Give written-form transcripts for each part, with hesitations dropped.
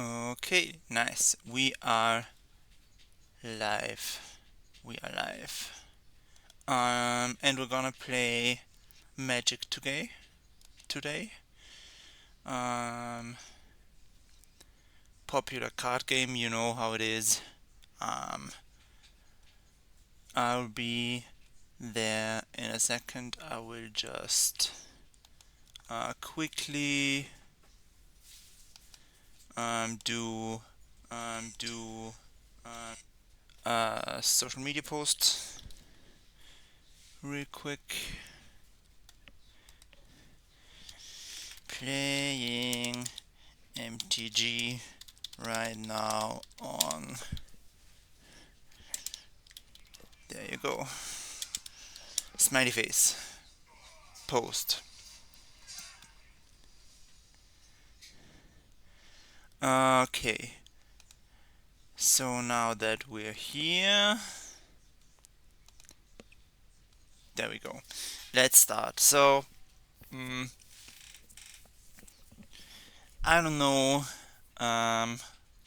Okay, nice. We are live. We are live. And we're gonna play Magic today. Today. Um, Popular card game. You know how it is. Um, I'll be there in a second. I will just quickly do social media post real quick. Playing MTG right now on. There you go. Smiley face. Post. Okay. So now that we're here, there we go. Let's start. So, I don't know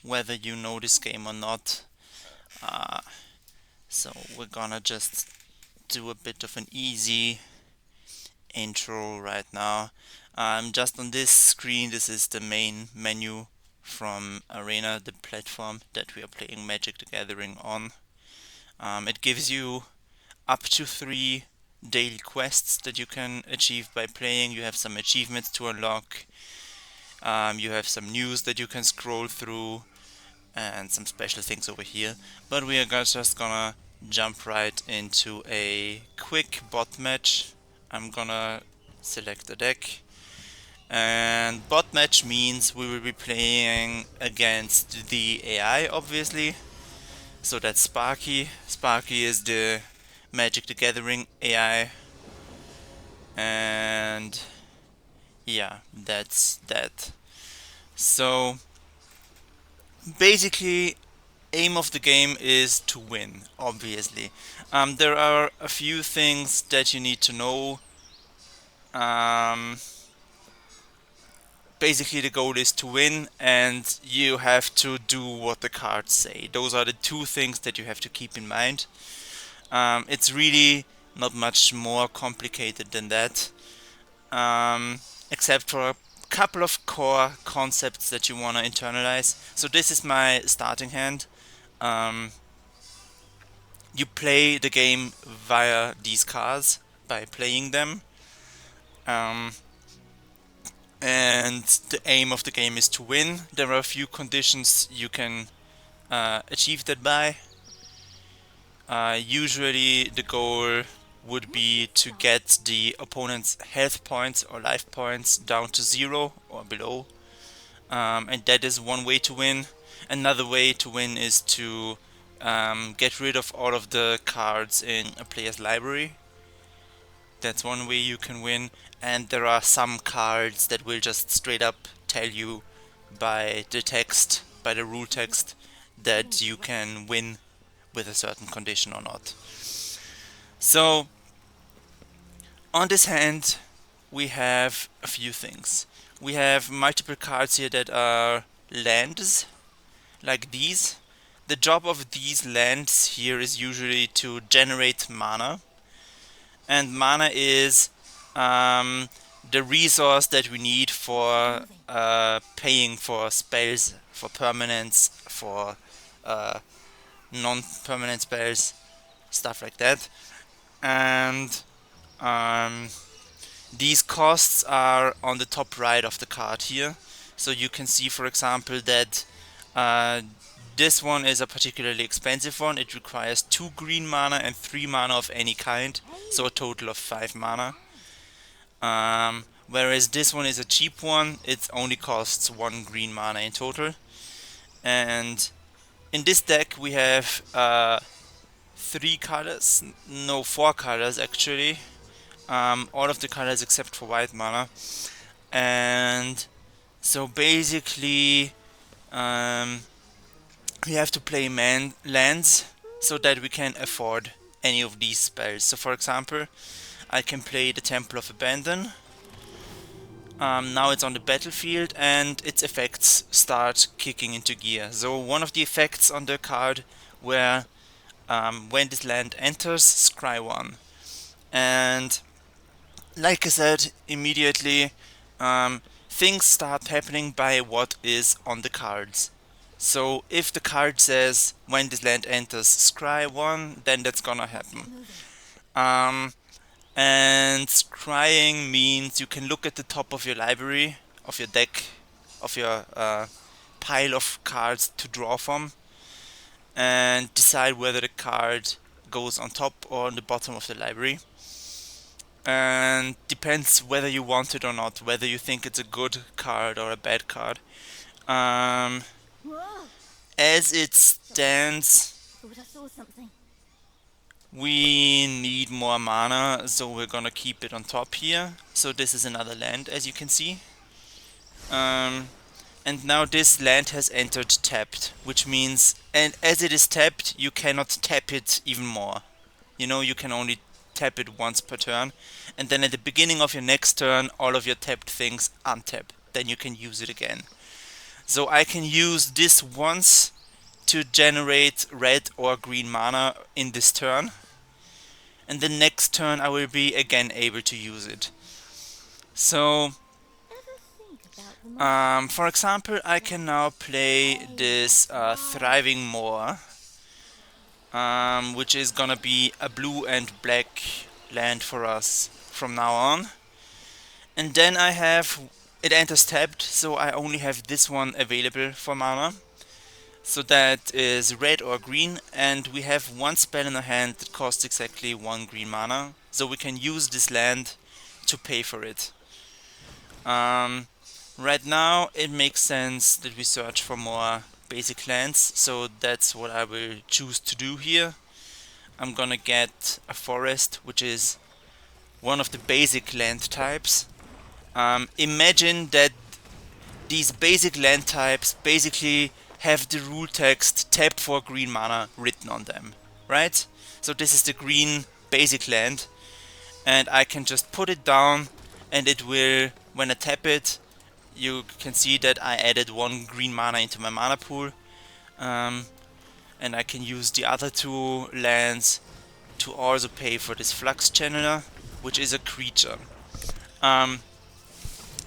whether you know this game or not. Uh, so we're gonna just do a bit of an easy intro right now. Just on this screen, this is the main menu from Arena, the platform that we are playing Magic the Gathering on. It gives you up to 3 daily quests that you can achieve by playing. You have some achievements to unlock. You have some news that you can scroll through and some special things over here. But we are just gonna jump right into a quick bot match. I'm gonna select the deck. And bot match means we will be playing against the AI, obviously. So that's Sparky. Sparky is the Magic the Gathering AI. And yeah, that's that. So basically, aim of the game is to win, obviously. There are a few things that you need to know. Um, Basically, the goal is to win, and you have to do what the cards say. Those are the two things that you have to keep in mind. It's really not much more complicated than that, except for a couple of core concepts that you want to internalize. So this is my starting hand. Um, you play the game via these cards by playing them. Um, and the aim of the game is to win. There are a few conditions you can achieve that by. Usually, the goal would be to get the opponent's health points or life points down to 0 or below, and that is one way to win. Another way to win is to get rid of all of the cards in a player's library. That's one way you can win, and there are some cards that will just straight up tell you by the text, by the rule text, that you can win with a certain condition or not. So, on this hand, we have a few things. We have multiple cards here that are lands, like these. The job of these lands here is usually to generate mana, and mana is the resource that we need for paying for spells, for permanents, for non-permanent spells, stuff like that. And um, these costs are on the top right of the card here. So you can see, for example, that this one is a particularly expensive one. It requires 2 green mana and 3 mana of any kind, so a total of 5 mana. Whereas this one is a cheap one, it only costs 1 green mana in total. And in this deck we have 3 colors, no, 4 colors actually. All of the colors except for white mana. And so basically, we have to play lands so that we can afford any of these spells. So for example, I can play the Temple of Abandon. Now it's on the battlefield and its effects start kicking into gear. So one of the effects on the card were when this land enters, scry 1. And like I said, immediately things start happening by what is on the cards. So if the card says when this land enters, scry 1, then that's gonna happen. And scrying means you can look at the top of your library, of your deck, of your pile of cards to draw from, and decide whether the card goes on top or on the bottom of the library. And depends whether you want it or not, whether you think it's a good card or a bad card. As it stands, Thought I saw something. we need more mana, so we're gonna keep it on top here. So this is another land, as you can see. And now this land has entered tapped, which means, and as it is tapped, you cannot tap it even more. You know, you can only tap it once per turn, and then at the beginning of your next turn, all of your tapped things untap. Then you can use it again. So I can use this once to generate red or green mana in this turn, and the next turn I will be again able to use it. So Ever think about the for example, I can now play this Thriving Moor, which is gonna be a blue and black land for us from now on. And then I have, it enters tapped, so I only have this one available for mana. So that is red or green, and we have one spell in our hand that costs exactly 1 green mana, so we can use this land to pay for it. Right now it makes sense that we search for more basic lands, so that's what I will choose to do here. I'm gonna get a forest, which is one of the basic land types. Imagine that these basic land types basically have the rule text tap for green mana written on them, right? So this is the green basic land, and I can just put it down, and it will, when I tap it, you can see that I added 1 green mana into my mana pool, and I can use the other 2 lands to also pay for this Flux Channeler, which is a creature. Now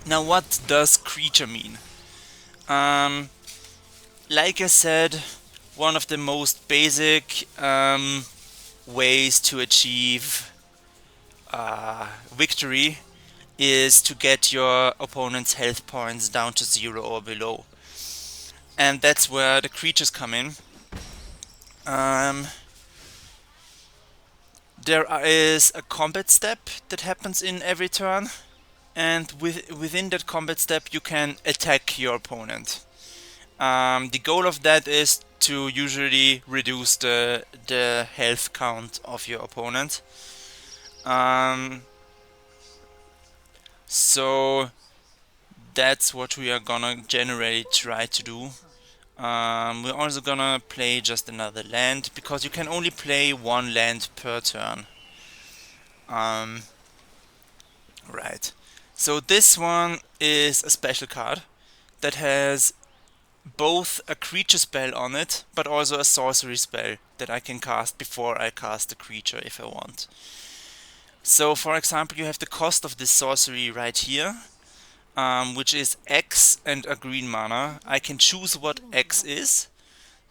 what does creature mean? Like I said, one of the most basic ways to achieve victory is to get your opponent's health points down to 0 or below. And that's where the creatures come in. There is a combat step that happens in every turn, and within that combat step you can attack your opponent. The goal of that is to usually reduce the health count of your opponent. So that's what we are gonna generally try to do. We're also gonna play just another land, because you can only play 1 land per turn. Right. So this one is a special card that has both a creature spell on it, but also a sorcery spell that I can cast before I cast the creature if I want. So for example, you have the cost of this sorcery right here, which is X and a green mana. I can choose what X is.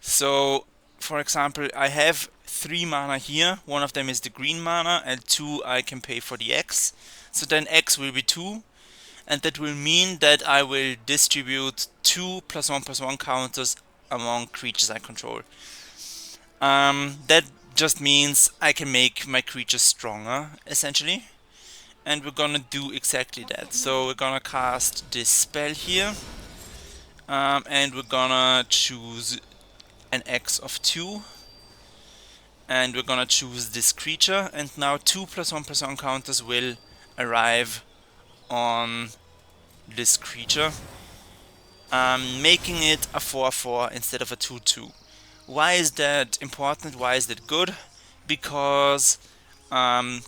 So for example, I have 3 mana here, one of them is the green mana, and 2 I can pay for the X. So then X will be 2, and that will mean that I will distribute 2 +1/+1 counters among creatures I control. That just means I can make my creatures stronger, essentially. And we're gonna do exactly that. So we're gonna cast this spell here, and we're gonna choose an X of 2, and we're gonna choose this creature, and now 2 +1/+1 counters will arrive on this creature, making it a 4/4 instead of a 2/2. Why is that important? Why is that good? Because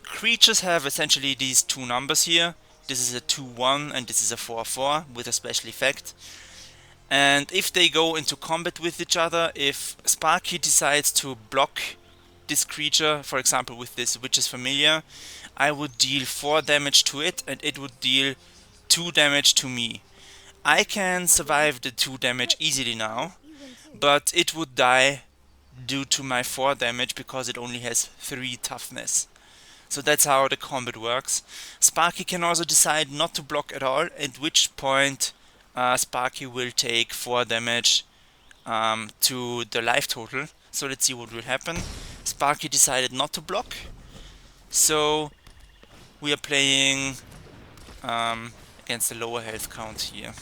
creatures have essentially these 2 numbers here, This is a 2-1 and this is a 4-4 with a special effect. And if they go into combat with each other, if Sparky decides to block this creature, for example with this Witch's Familiar, I would deal 4 damage to it and it would deal 2 damage to me. I can survive the 2 damage easily now, but it would die due to my 4 damage because it only has 3 toughness. So that's how the combat works. Sparky can also decide not to block at all, at which point Sparky will take 4 damage to the life total. So let's see what will happen. Sparky decided not to block, so we are playing against the lower health count here.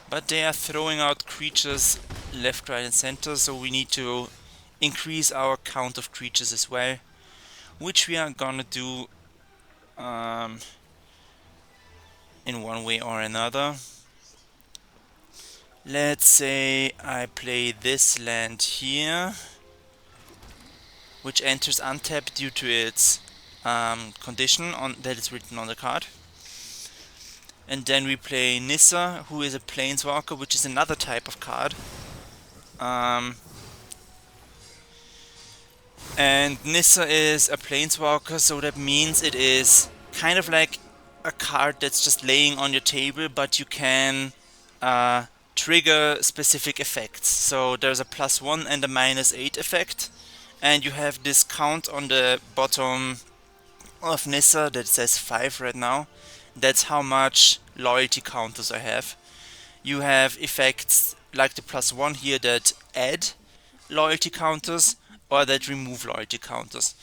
But they are throwing out creatures left, right and center, so we need to increase our count of creatures as well, which we are gonna do in one way or another. Let's say I play this land here, which enters untapped due to its condition that is written on the card. And then we play Nissa, who is a Planeswalker, which is another type of card. And Nissa is a Planeswalker, so that means it is kind of like a card that's just laying on your table, but you can trigger specific effects. So there's a +1 and a -8 effect, and you have this count on the bottom of Nissa that says 5 right now. That's how much loyalty counters I have. You have effects like the +1 here that add loyalty counters or that remove loyalty counters.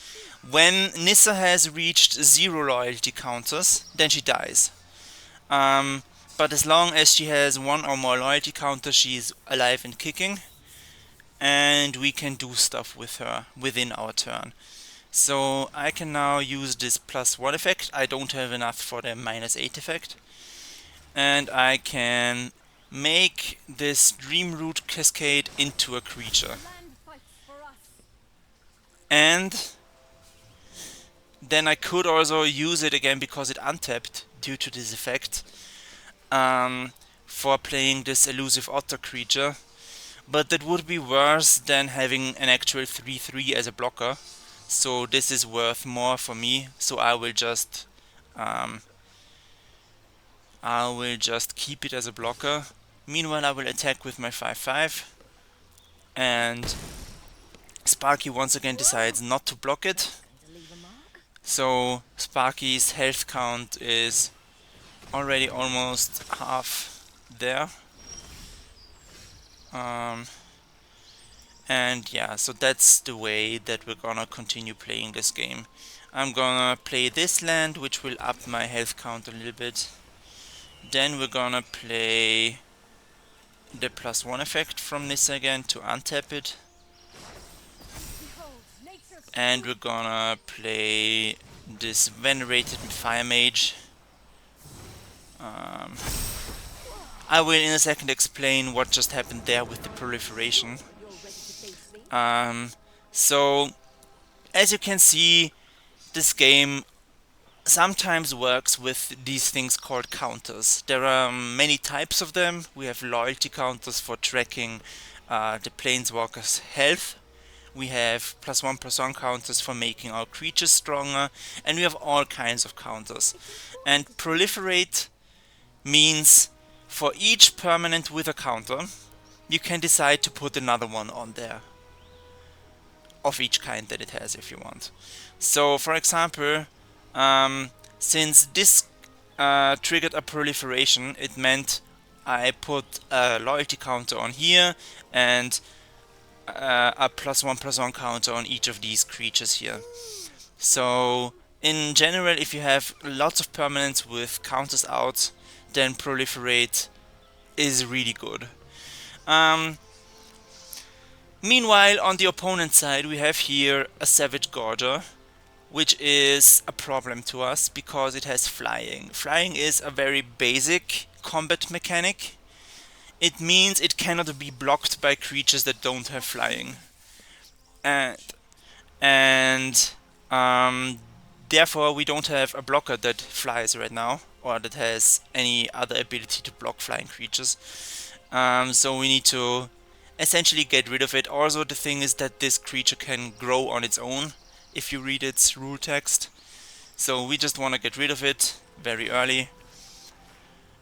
When Nissa has reached 0 loyalty counters, then she dies. But as long as she has 1 or more loyalty counters, she is alive and kicking, and we can do stuff with her within our turn. So I can now use this +1 effect. I don't have enough for the -8 effect. And I can make this Dreamroot Cascade into a creature. And then I could also use it again because it untapped due to this effect for playing this Elusive Otter creature. But that would be worse than having an actual 3/3 as a blocker. So this is worth more for me, so I will just keep it as a blocker. Meanwhile, I will attack with my 5/5, and Sparky once again decides not to block it. So Sparky's health count is already almost half there. And yeah, so that's the way that we're gonna continue playing this game. I'm gonna play this land, which will up my health count a little bit. Then we're gonna play the +1 effect from Nissa again to untap it. And we're gonna play this Venerated Fire Mage. I will in a second explain what just happened there with the proliferation. So, as you can see, this game sometimes works with these things called counters. There are many types of them. We have loyalty counters for tracking the Planeswalker's health. We have +1/+1 counters for making our creatures stronger, and we have all kinds of counters. And proliferate means for each permanent with a counter, you can decide to put another one on there, of each kind that it has if you want. So for example, since this triggered a proliferation, it meant I put a loyalty counter on here and a +1/+1 counter on each of these creatures here. So in general, if you have lots of permanents with counters out, then proliferate is really good. Meanwhile, on the opponent side, we have here a Savage Gorger, which is a problem to us because it has flying. Flying is a very basic combat mechanic. It means it cannot be blocked by creatures that don't have flying. And therefore we don't have a blocker that flies right now, or that has any other ability to block flying creatures. So we need to essentially get rid of it. Also, the thing is that this creature can grow on its own if you read its rule text. So we just want to get rid of it very early.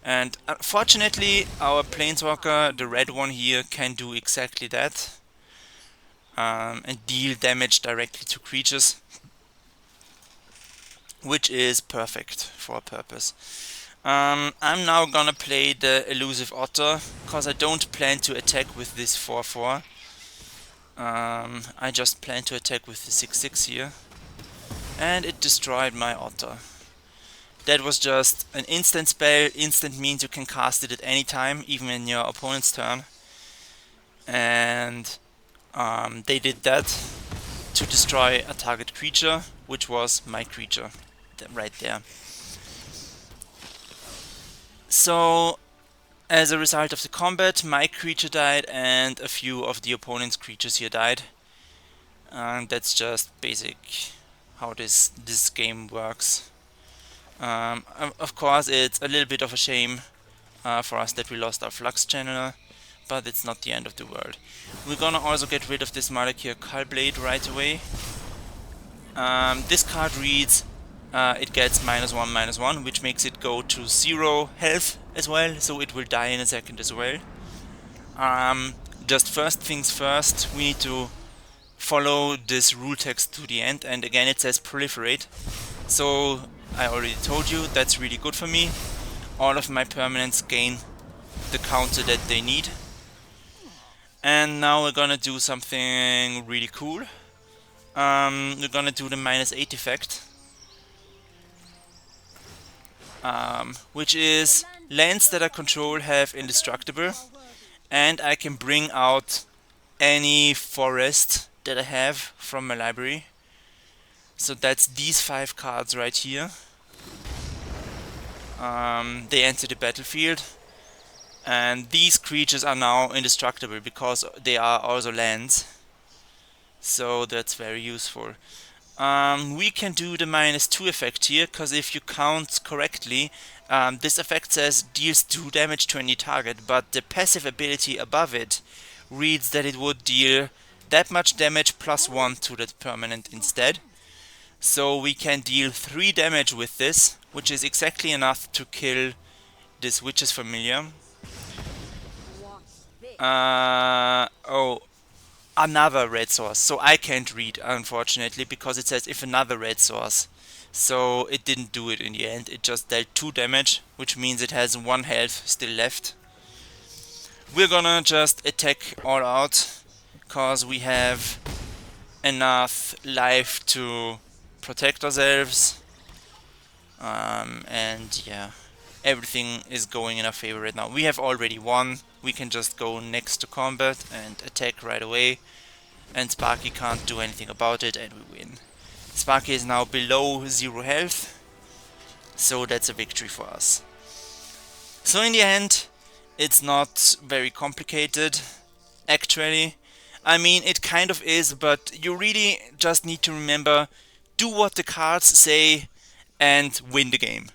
And unfortunately, our Planeswalker, the red one here, can do exactly that. And deal damage directly to creatures, which is perfect for a purpose. I'm now gonna play the Elusive Otter, because I don't plan to attack with this 4/4. I just plan to attack with the 6/6 here. And it destroyed my Otter. That was just an instant spell. Instant means you can cast it at any time, even in your opponent's turn. And they did that to destroy a target creature, which was my creature, right there. So, as a result of the combat, my creature died and a few of the opponent's creatures here died. And that's just basic how this game works. Of course, it's a little bit of a shame for us that we lost our Flux Channeler, but it's not the end of the world. We're gonna also get rid of this Malakir Cullblade right away. This card reads, it gets -1/-1, which makes it go to 0 health as well, so it will die in a second as well. Just first things first, we need to follow this rule text to the end, and again it says proliferate. So I already told you, that's really good for me. All of my permanents gain the counter that they need. And now we're gonna do something really cool. We're gonna do the -8 effect. Which is lands that I control have indestructible, and I can bring out any forest that I have from my library. So that's these 5 cards right here. They enter the battlefield, and these creatures are now indestructible because they are also lands. So that's very useful. We can do the -2 effect here, because if you count correctly, this effect says deals 2 damage to any target, but the passive ability above it reads that it would deal that much damage +1 to that permanent instead. So we can deal 3 damage with this, which is exactly enough to kill this Witch's Familiar. Another red source. So I can't read, unfortunately, because it says if another red source. So it didn't do it in the end. It just dealt 2 damage, which means it has 1 health still left. We're gonna just attack all out, because we have enough life to protect ourselves. And yeah, everything is going in our favor right now. We have already won. We can just go next to combat and attack right away, and Sparky can't do anything about it, and we win. Sparky is now below 0 health, so that's a victory for us. So in the end, it's not very complicated, actually. I mean, it kind of is, but you really just need to remember, do what the cards say and win the game.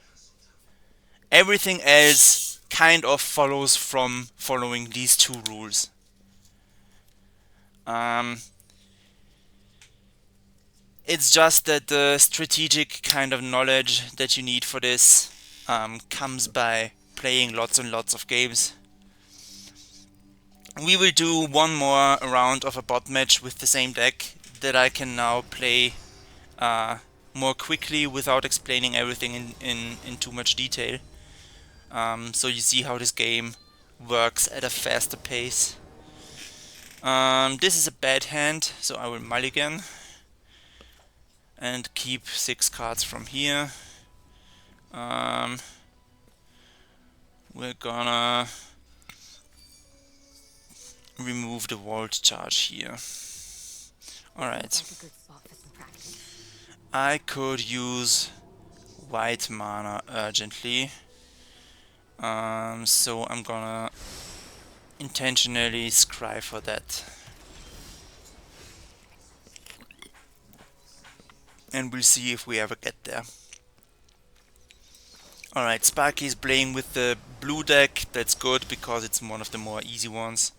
Everything else kind of follows from following these 2 rules. It's just that the strategic kind of knowledge that you need for this comes by playing lots and lots of games. We will do one more round of a bot match with the same deck that I can now play more quickly without explaining everything in too much detail. So you see how this game works at a faster pace. This is a bad hand, so I will mulligan and keep 6 cards from here. We're gonna remove the Vault Charge here. Alright. I could use white mana urgently. So I'm gonna intentionally scry for that. and we'll see if we ever get there. Alright, Sparky is playing with the blue deck. That's good because it's one of the more easy ones.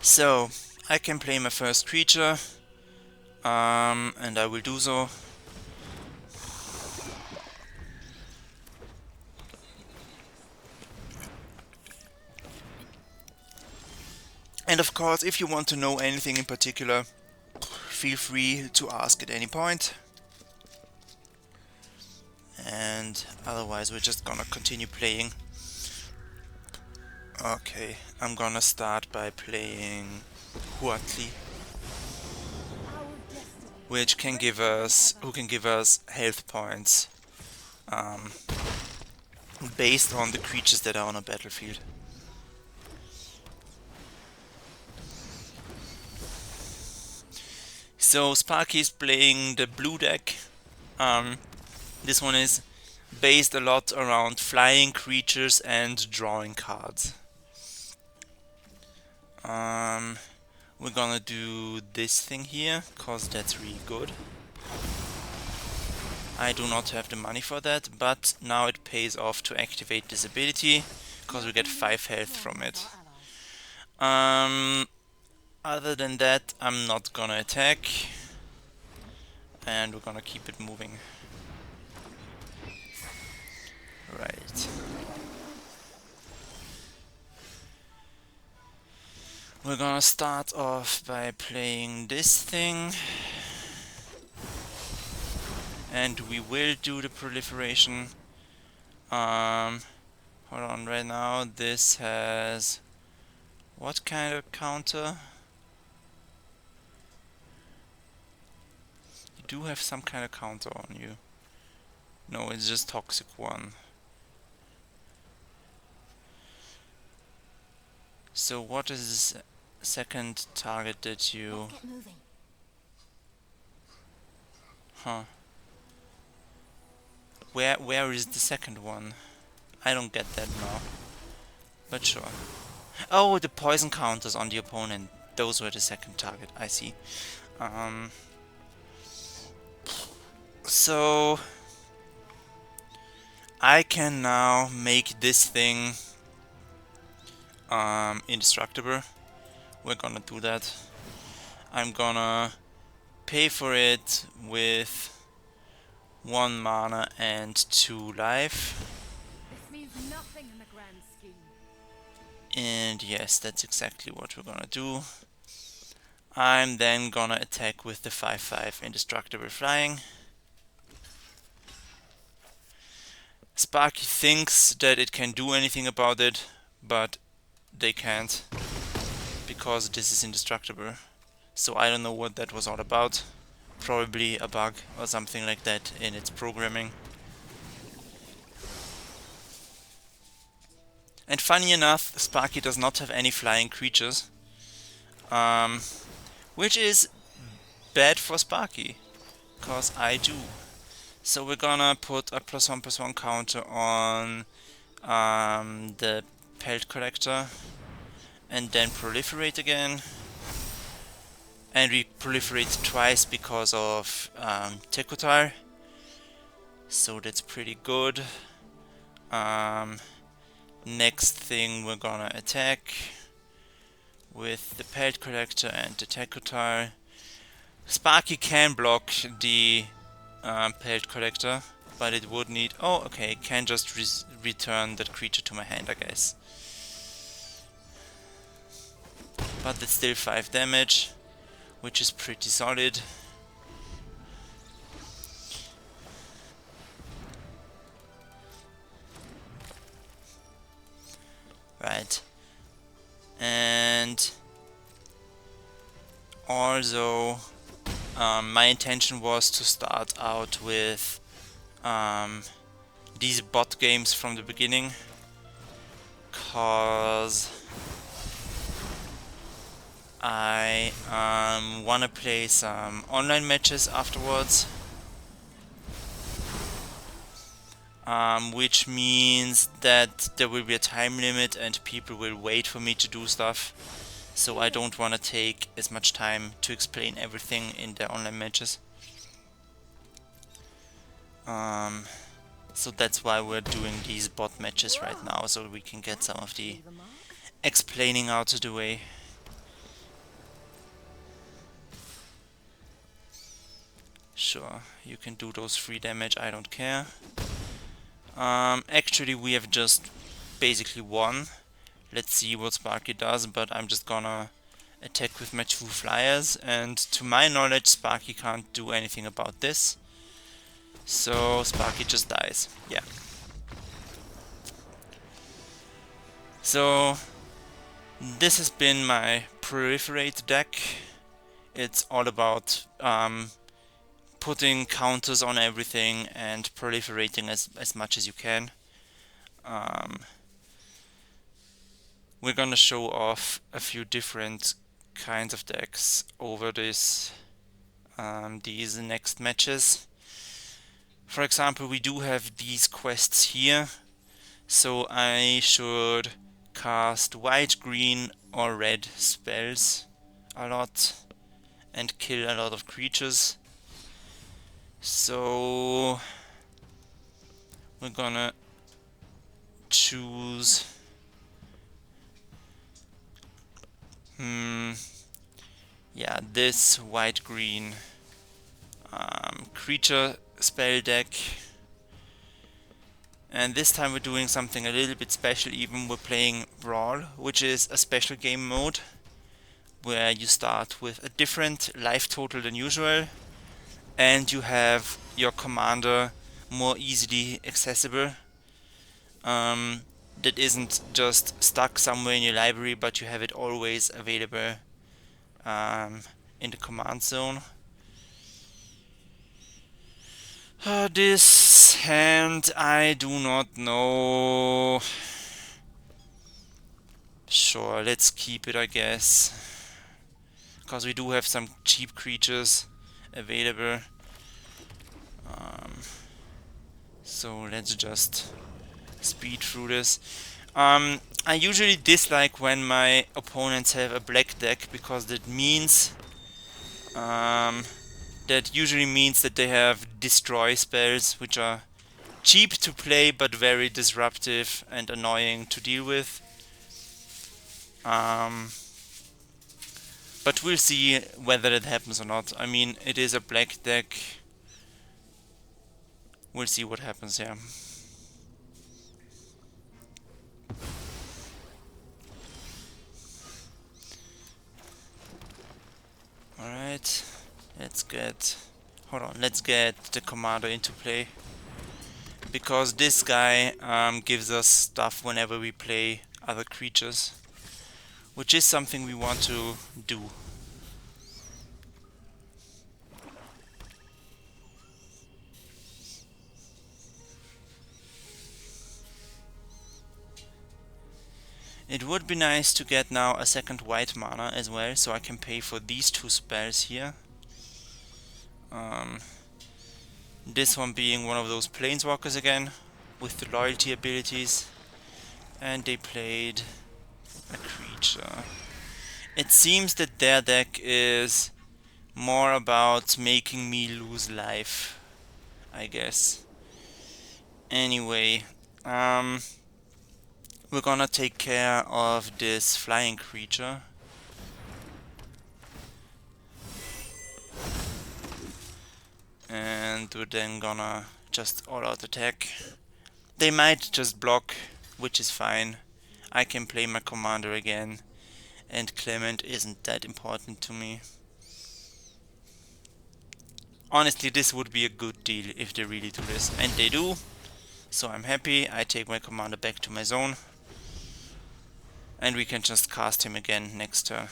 So, I can play my first creature, and I will do so. And of course, if you want to know anything in particular, feel free to ask at any point. And otherwise we're just gonna continue playing. Okay, I'm gonna start by playing Huatli, which can give us, health points based on the creatures that are on a battlefield. So Sparky is playing the blue deck. This one is based a lot around flying creatures and drawing cards. We're gonna do this thing here, cause that's really good. I do not have the money for that, but now it pays off to activate this ability, cause we get 5 health from it. Other than that, I'm not gonna attack, and we're gonna keep it moving. Right. We're gonna start off by playing this thing. And we will do the proliferation. Hold on, right now this has what kind of counter? You do have some kind of counter on you. No, it's just toxic 1. So what is the second target that you... Let's get moving. Huh. Where is the second one? I don't get that now. But sure. Oh, the poison counters on the opponent. Those were the second target, I see. So I can now make this thing indestructible. We're gonna do that. I'm gonna pay for it with 1 mana and 2 life. This means nothing in the grand scheme. And yes, that's exactly what we're gonna do. I'm then gonna attack with the 5/5 indestructible flying. Sparky thinks that it can do anything about it, but they can't, because this is indestructible. So I don't know what that was all about. Probably a bug or something like that in its programming. And funny enough, Sparky does not have any flying creatures, which is bad for Sparky, cause I do. So we're gonna put a +1/+1 counter on the Pelt Collector, and then proliferate again. And we proliferate twice because of Tekotar, so that's pretty good. Next thing, we're gonna attack with the Pelt Collector and the Tekotar. Sparky can block the Pelt Collector, but it would need... Oh, okay, it can just return that creature to my hand, I guess. But that's still 5 damage, which is pretty solid. Right. And also my intention was to start out with these bot games from the beginning, cause I wanna play some online matches afterwards, which means that there will be a time limit and people will wait for me to do stuff, so I don't wanna take as much time to explain everything in the online matches. So that's why we're doing these bot matches right now, so we can get some of the explaining out of the way. Sure, you can do those 3 damage, I don't care. Actually we have just basically won. Let's see what Sparky does, but I'm just gonna attack with my 2 flyers, and to my knowledge Sparky can't do anything about this. So Sparky just dies. Yeah. So this has been my proliferate deck. It's all about putting counters on everything and proliferating as much as you can. We're gonna show off a few different kinds of decks over these next matches. For example, we do have these quests here, so I should cast white, green or red spells a lot and kill a lot of creatures. So we're gonna choose yeah, this white green creature spell deck, and this time we're doing something a little bit special. Even we're playing Brawl, which is a special game mode where you start with a different life total than usual, and you have your commander more easily accessible. That isn't just stuck somewhere in your library, but you have it always available in the command zone. This hand, I do not know. Sure, let's keep it, I guess, because we do have some cheap creatures available. So let's just speed through this. I usually dislike when my opponents have a black deck, because that means that usually means that they have destroy spells, which are cheap to play but very disruptive and annoying to deal with. But we'll see whether that happens or not. I mean, it is a black deck. We'll see what happens here. Alright, let's get the commander into play, because this guy gives us stuff whenever we play other creatures, which is something we want to do. It would be nice to get now a second white mana as well, so I can pay for these 2 spells here. This one being one of those planeswalkers again, with the loyalty abilities. And they played a creature. It seems that their deck is more about making me lose life, I guess. Anyway, we're gonna take care of this flying creature. And we're then gonna just all-out attack. They might just block, which is fine. I can play my commander again, and Clement isn't that important to me. Honestly, this would be a good deal if they really do this, and they do. So I'm happy. I take my commander back to my zone, and we can just cast him again next turn.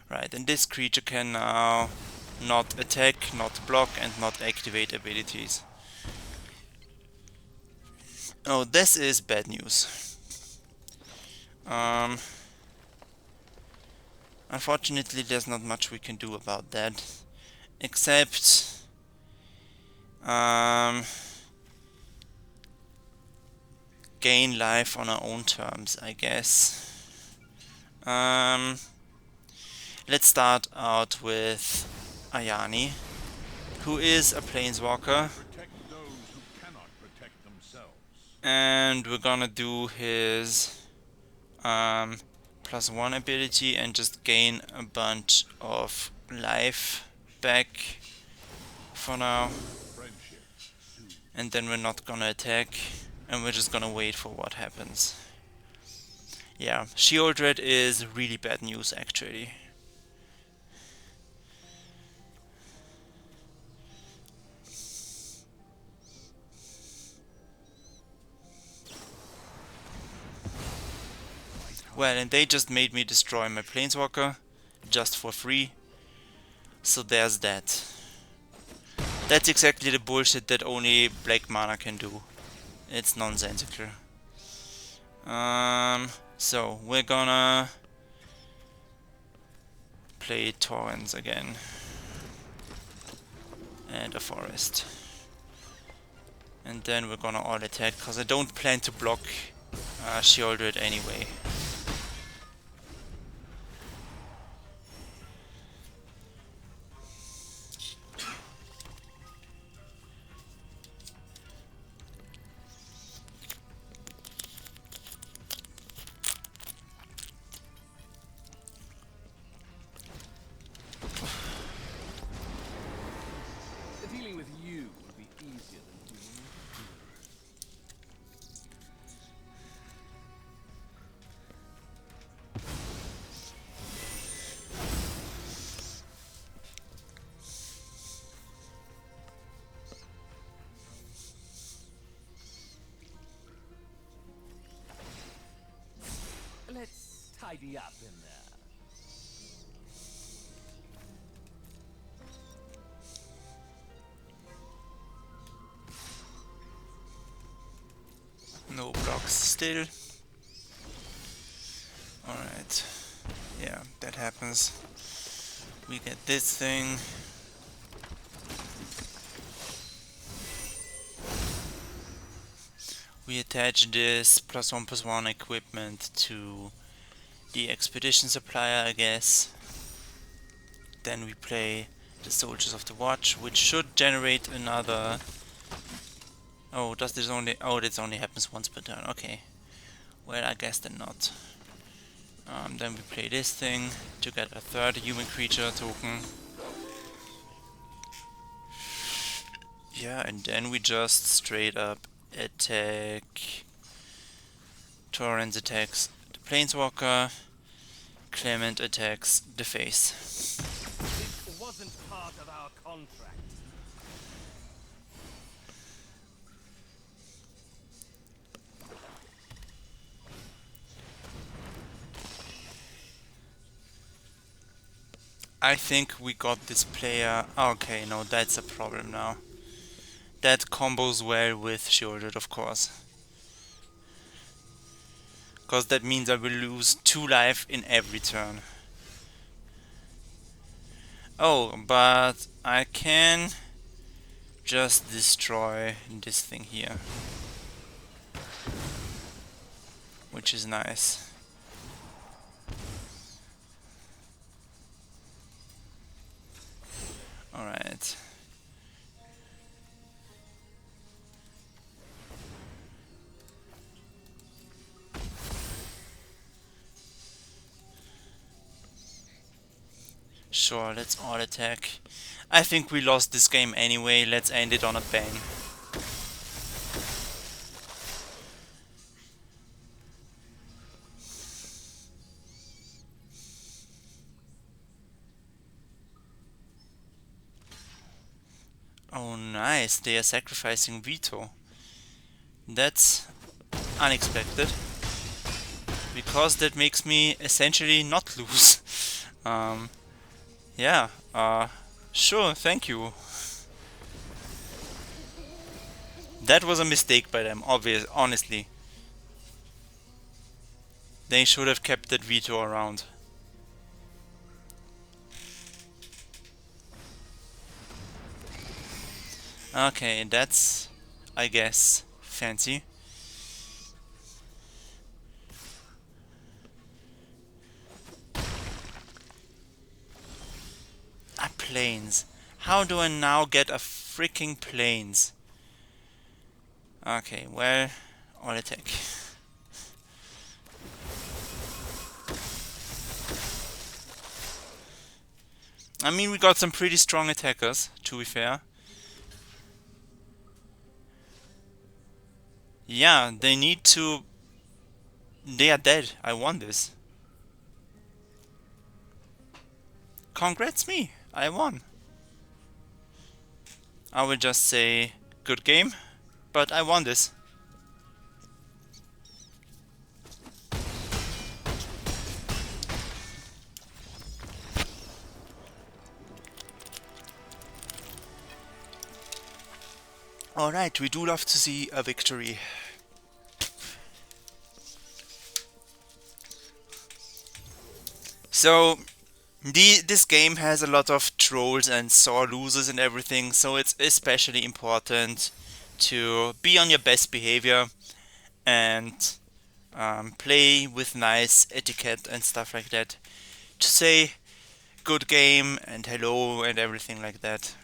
Right, and this creature can now not attack, not block, and not activate abilities. Oh, this is bad news. Unfortunately, there's not much we can do about that, except gain life on our own terms, I guess. Let's start out with Ayani, who is a planeswalker. Protect those who cannot protect themselves. And we're gonna do his +1 ability and just gain a bunch of life back for now. Friendship. And then we're not gonna attack, and we're just gonna wait for what happens. Yeah, Sheoldred is really bad news actually. Well, and they just made me destroy my planeswalker just for free. So there's that. That's exactly the bullshit that only black mana can do. It's nonsensical. So we're gonna play Torrents again. And a forest. And then we're gonna all attack, because I don't plan to block Sheoldred anyway. Dealing with you will be easier than dealing with you. Let's tidy up in there. No blocks still. Alright. Yeah, that happens. We get this thing. We attach this +1/+1 equipment to the expedition supplier, I guess. Then we play the Soldiers of the Watch, which should generate another... Oh, does this only... Oh, this only happens once per turn, okay. Well, I guess then not. Then we play this thing to get a third human creature token. Yeah, and then we just straight up attack. Torrens attacks the Planeswalker. Clement attacks the face. This wasn't part of our contract. I think we got this player... Okay, no, that's a problem now. That combos well with Sheoldred, of course. Because that means I will lose 2 life in every turn. Oh, but I can just destroy this thing here. Which is nice. Alright. Sure, let's all attack. I think we lost this game anyway, let's end it on a bang. Oh nice, they are sacrificing Veto. That's unexpected. Because that makes me essentially not lose. Yeah, sure, thank you. That was a mistake by them, honestly. They should have kept that Veto around. Okay, that's, I guess, fancy. planes. How do I now get a freaking planes? Okay, well, all attack. I mean, we got some pretty strong attackers, to be fair. Yeah, they need to... They are dead. I won this. Congrats me. I won. I will just say good game, but I won this. Alright, we do love to see a victory. So, this game has a lot of trolls and sore losers and everything, so it's especially important to be on your best behavior and play with nice etiquette and stuff like that. To say good game and hello and everything like that.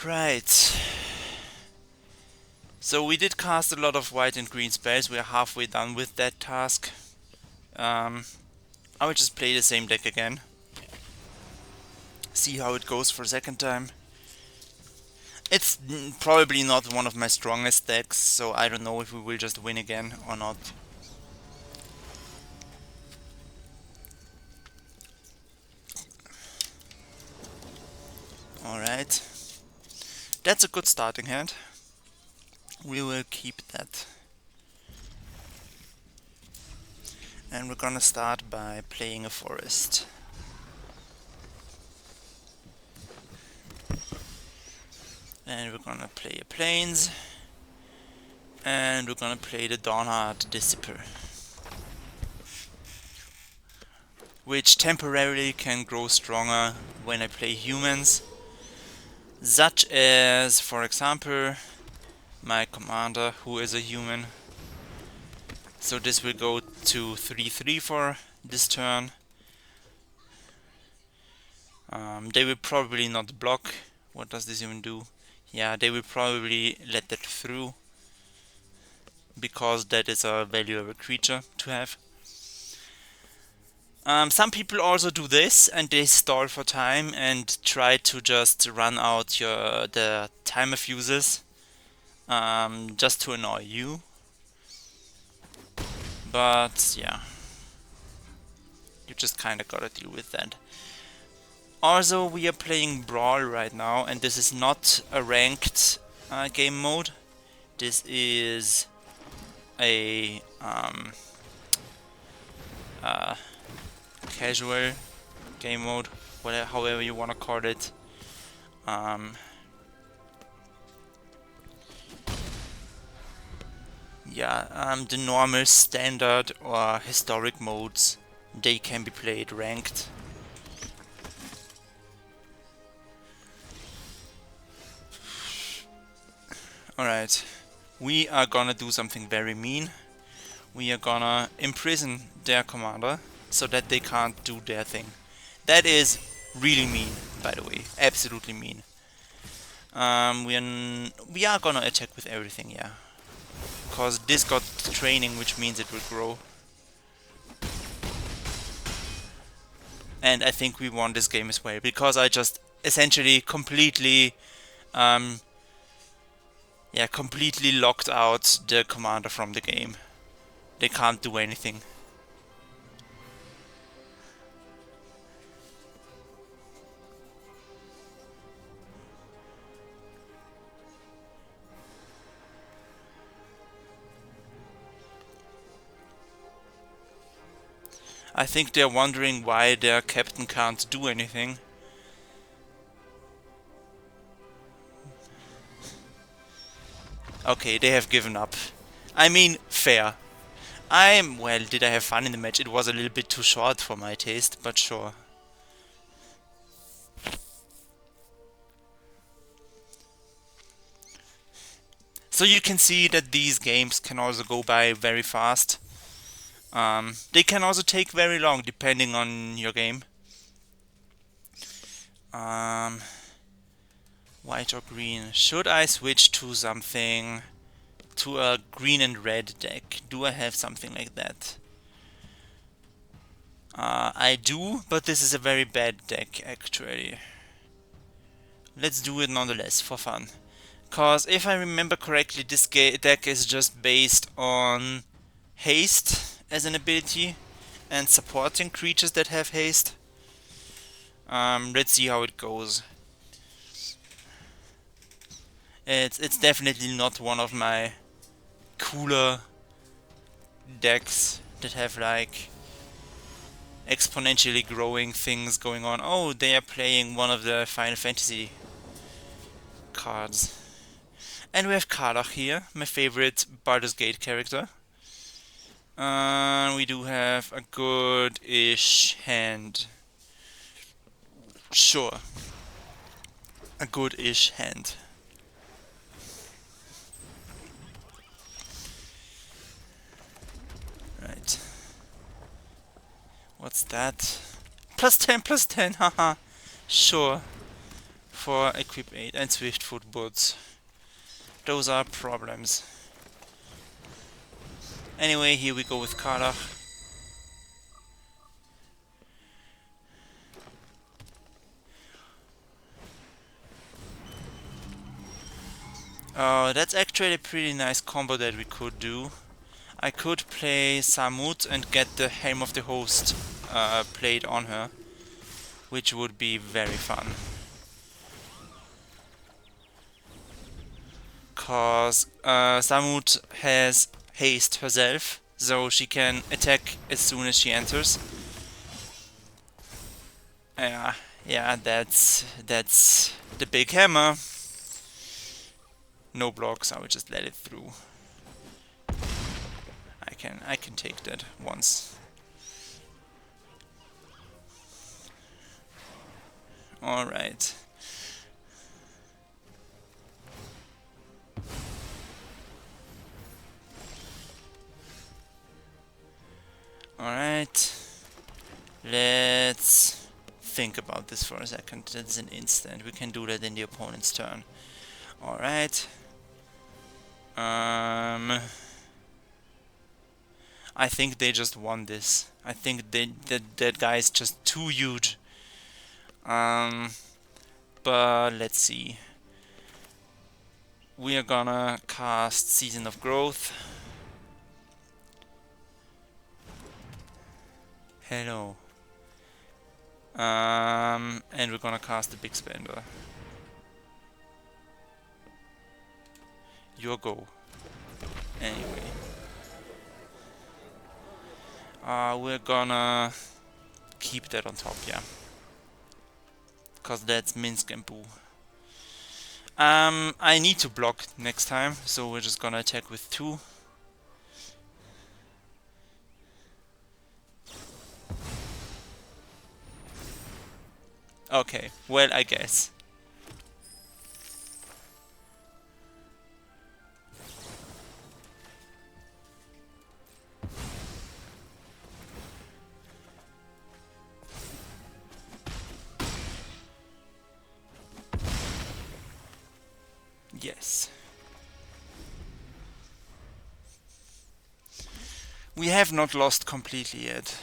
Right. So we did cast a lot of white and green spells. We are halfway done with that task. I will just play the same deck again. See how it goes for a second time. It's probably not one of my strongest decks, so I don't know if we will just win again or not. Alright. That's a good starting hand. We will keep that. And we're gonna start by playing a forest. And we're gonna play a plains. And we're gonna play the Dawnheart Dissipper, which temporarily can grow stronger when I play humans. Such as, for example, my commander, who is a human. So this will go to 3/3 for this turn. They will probably not block. What does this even do? Yeah, they will probably let that through, because that is a valuable creature to have. Some people also do this and they stall for time and try to just run out the timer fuses just to annoy you. But yeah, you just kinda gotta deal with that. Also, we are playing Brawl right now, and this is not a ranked game mode. This is a casual game mode, whatever, however you want to call it. The normal, standard, or historic modes, they can be played ranked. Alright, we are gonna do something very mean. We are gonna imprison their commander so that they can't do their thing. That is really mean, by the way, absolutely mean. We are gonna attack with everything, yeah. Because this got training, which means it will grow. And I think we won this game as well, because I just essentially completely completely locked out the commander from the game. They can't do anything. I think they're wondering why their captain can't do anything. Okay, they have given up. I mean, fair. Well, did I have fun in the match? It was a little bit too short for my taste, but sure. So you can see that these games can also go by very fast. They can also take very long depending on your game. White or green? Should I switch to something, to a green and red deck? Do I have something like that? I do, but this is a very bad deck actually. Let's do it nonetheless for fun. Cause if I remember correctly, this deck is just based on haste as an ability and supporting creatures that have haste. Let's see how it goes. It's definitely not one of my cooler decks that have like exponentially growing things going on. Oh, they are playing one of the Final Fantasy cards. And we have Karlach here, my favorite Baldur's Gate character. We do have a good-ish hand. Sure. A good-ish hand. Right. What's that? +10, +10, haha. Sure. For equip 8 and Swiftfoot boots. Those are problems. Anyway, here we go with Karlach. That's actually a pretty nice combo that we could do. I could play Samut and get the Helm of the Host played on her, which would be very fun. Cause Samut has haste herself, so she can attack as soon as she enters. Yeah, that's the big hammer. No blocks, I will just let it through. I can take that once. Alright. Alright. Let's think about this for a second. That's an instant. We can do that in the opponent's turn. Alright. I think they just won this. I think that guy is just too huge. But let's see. We are gonna cast Season of Growth. Hello. And we're gonna cast the Big Spender. Your go. Anyway. We're gonna keep that on top, yeah. Cause that's Minsc and Boo. I need to block next time, so we're just gonna attack with 2. Okay, well, I guess. Yes. We have not lost completely yet.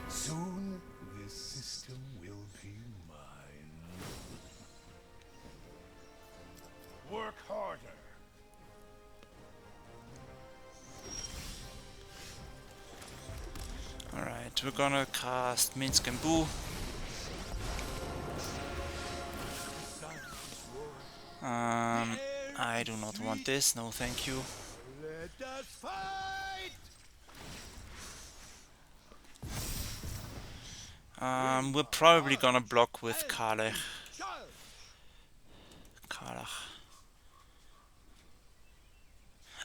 Soon this system will be mine. Work harder. Alright, we're gonna cast Minsc and Boo. I do not want this, no thank you. Let us fight! We're probably gonna block with Karlach.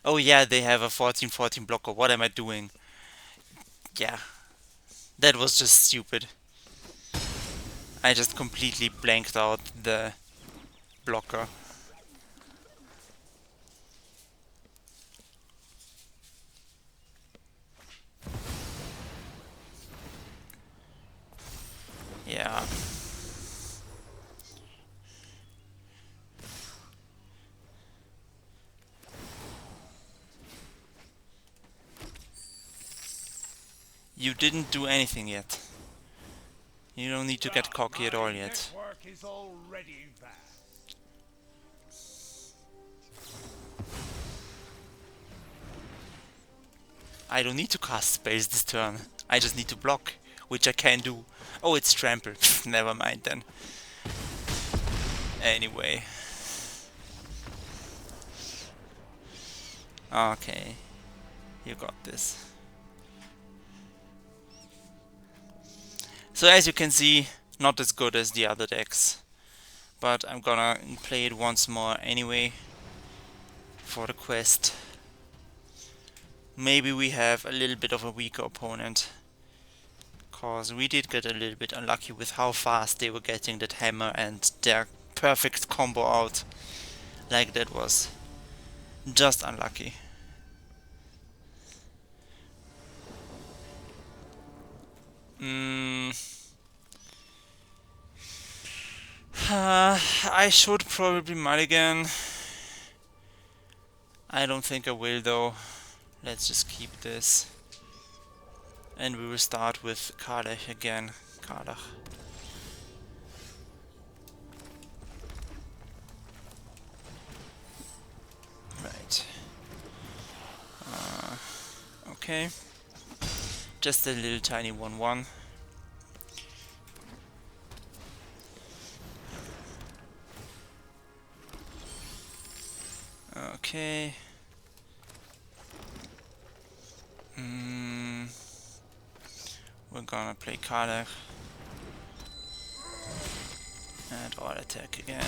Oh yeah, they have a 14-14 blocker. What am I doing? Yeah, that was just stupid. I just completely blanked out the blocker. Yeah. You didn't do anything yet. You don't need to get cocky at all yet. Network is already vast. I don't need to cast spells this turn. I just need to block, which I can do. Oh, it's trample. Never mind then. Anyway. Okay. You got this. So as you can see, not as good as the other decks. But I'm gonna play it once more anyway. For the quest. Maybe we have a little bit of a weaker opponent. Cause we did get a little bit unlucky with how fast they were getting that hammer and their perfect combo out. Like that was just unlucky. I should probably mulligan. I don't think I will though. Let's just keep this. And we will start with Karlach again. Karlach. Right. Okay. Just a little tiny 1-1. Okay. We're gonna play Karlach. And all attack again.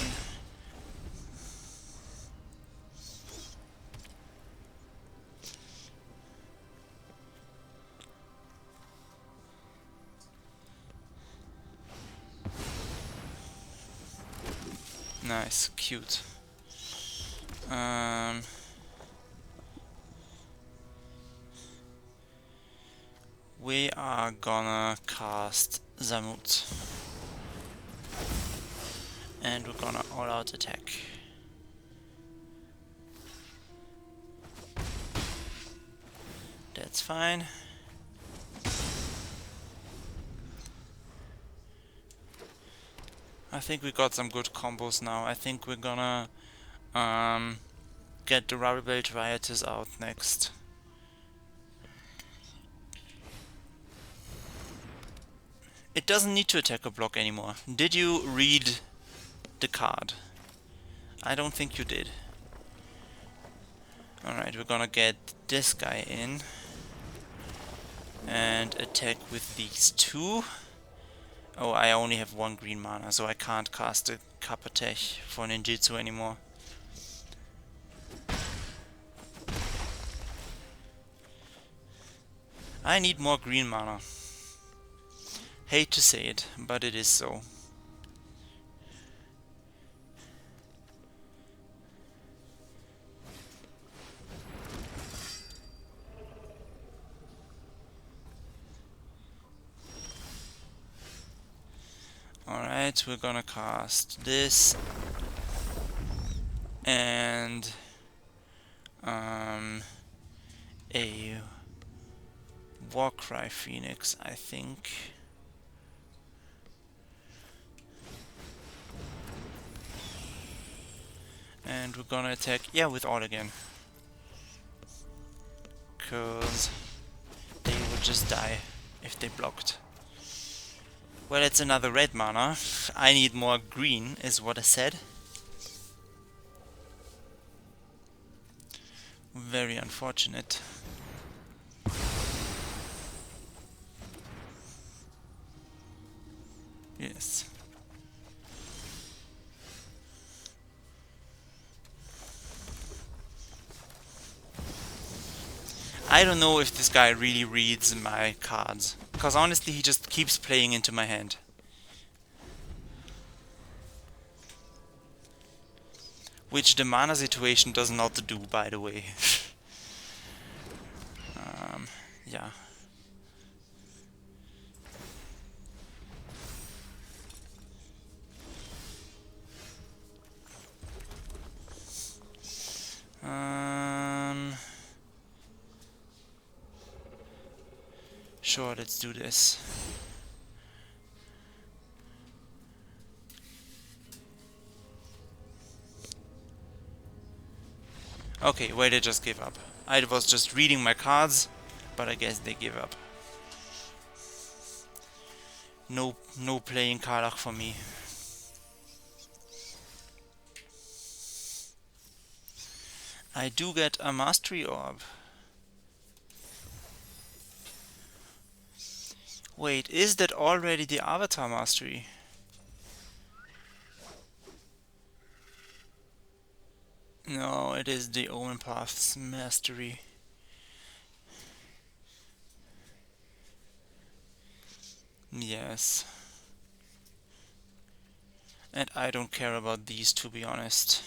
Nice, cute. We are gonna cast Zamut. And we're gonna all-out attack. That's fine. I think we got some good combos now. I think we're gonna get the Rubberbelt Riotous out next. It doesn't need to attack or block anymore. Did you read the card? I don't think you did. Alright, we're gonna get this guy in. And attack with these two. Oh, I only have one green mana, so I can't cast a Kapatech for ninjutsu anymore. I need more green mana. Hate to say it, but it is so. Alright, we're gonna cast this and a Warcry Phoenix, I think. And we're gonna attack, yeah, with all again. Cause they would just die if they blocked. Well, it's another red mana. I need more green, is what I said. Very unfortunate. I don't know if this guy really reads my cards, because honestly he just keeps playing into my hand. Which the mana situation does not do, by the way. Yeah. Sure, let's do this. Okay, well, they just gave up. I was just reading my cards, but I guess they give up. No playing Karlach for me. I do get a Mastery Orb. Wait, is that already the Avatar Mastery? No, it is the Omen Path's Mastery. Yes. And I don't care about these, to be honest.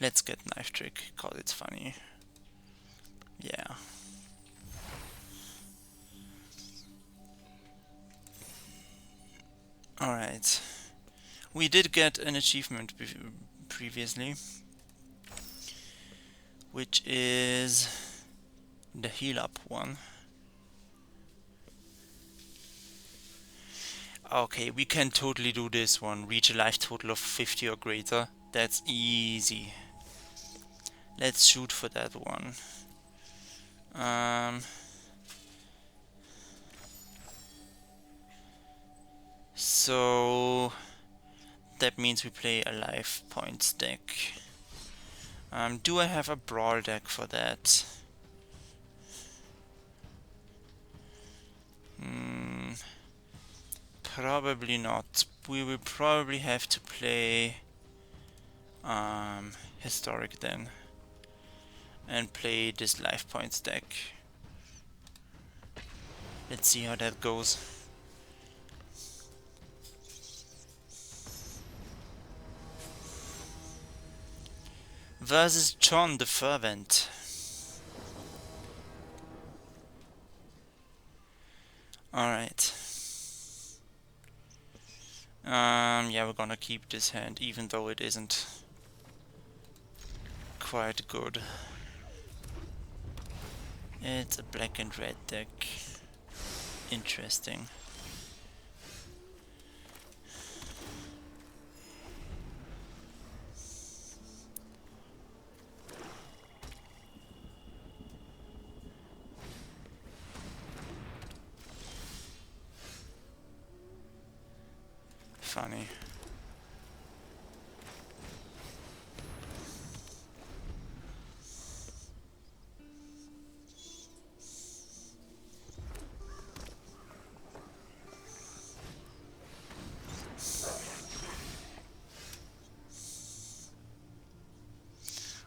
Let's get Knife Trick, cause it's funny. Yeah. Alright. We did get an achievement previously, which is the heal up one. Okay, we can totally do this one. Reach a life total of 50 or greater. That's easy. Let's shoot for that one. So that means we play a life points deck. Do I have a brawl deck for that? Probably not. We will probably have to play historic then, and play this life points deck. Let's see how that goes. Versus John the Fervent. Alright. Yeah, we're gonna keep this hand, even though it isn't quite good. It's a black and red deck. Interesting. Funny.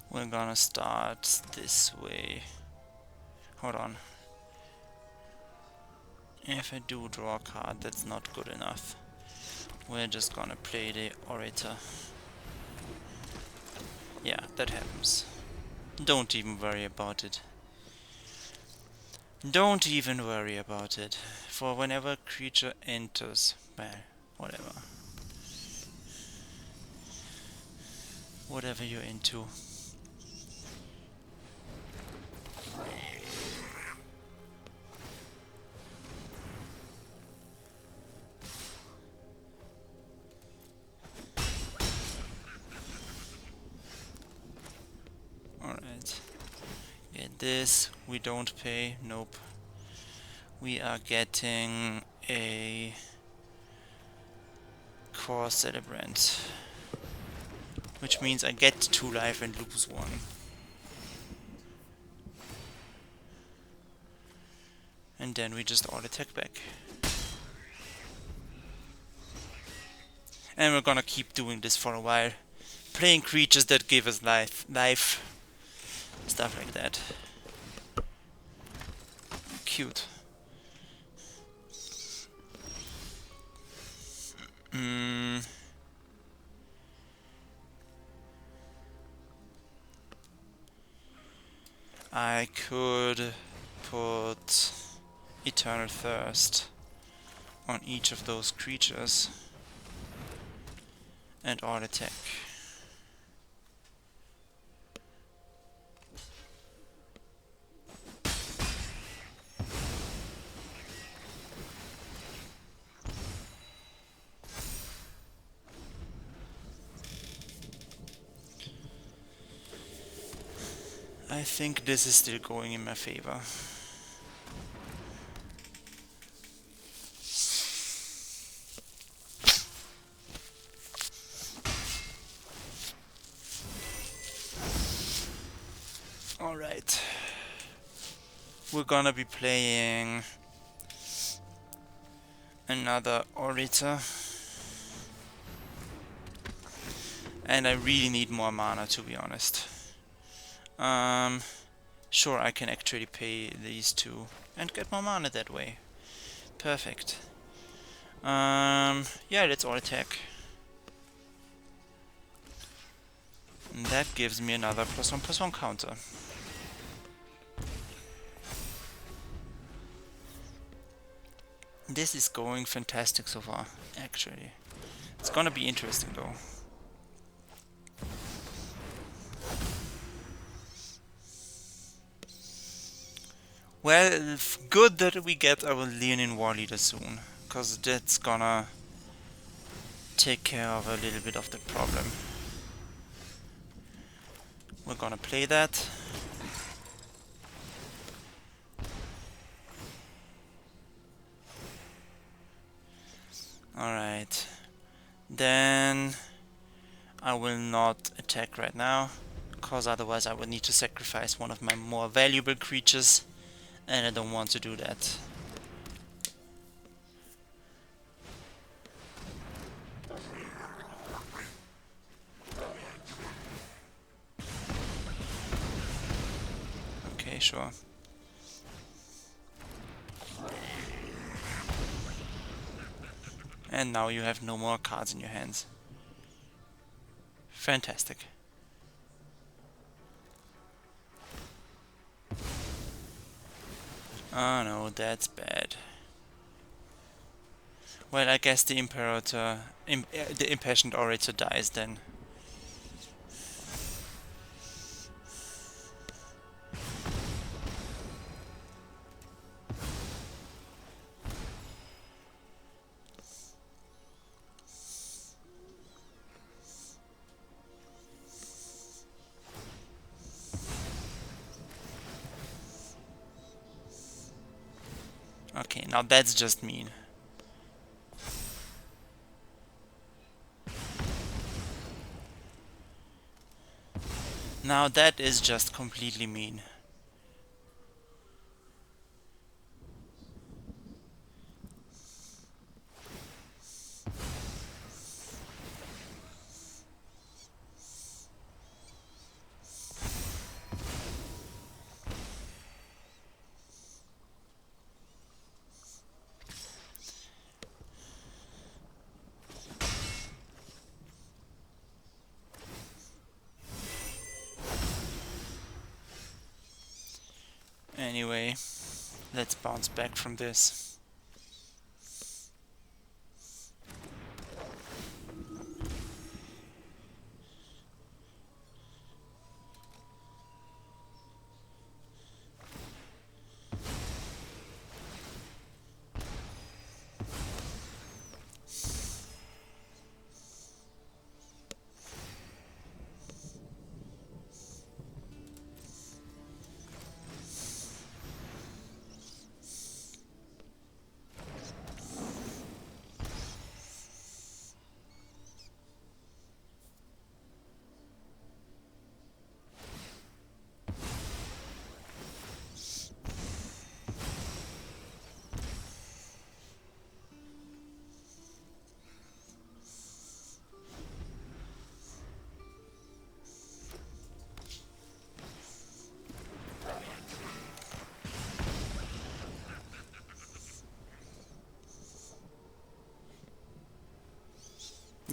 We're gonna start this way. Hold on. If I do draw a card, that's not good enough. We're just gonna play the Orator. Yeah, that happens. Don't even worry about it. Don't even worry about it. For whenever creature enters, well, whatever. Whatever you're into. Alright. Get this. We don't pay. Nope. We are getting a Core Celebrant. Which means I get 2 life and lose 1. And then we just all attack back. And we're gonna keep doing this for a while, playing creatures that give us life, stuff like that. Cute. I could put Eternal Thirst on each of those creatures and all attack. I think this is still going in my favor. Alright. We're gonna be playing another Orator. And I really need more mana, to be honest. Sure, I can actually pay these two and get more mana that way. Perfect. Yeah, let's all attack. And that gives me another +1/+1 counter. This is going fantastic so far, actually. It's gonna be interesting though. Well, good that we get our Leonin War Leader soon, cause that's gonna take care of a little bit of the problem. We're gonna play that. Alright. Then I will not attack right now, cause otherwise I would need to sacrifice one of my more valuable creatures, and I don't want to do that. Okay, sure. And now you have no more cards in your hands. Fantastic. Oh no, that's bad. Well, I guess the the Impassioned Orator dies then. Okay, now that's just mean. Now that is just completely mean. Anyway, let's bounce back from this.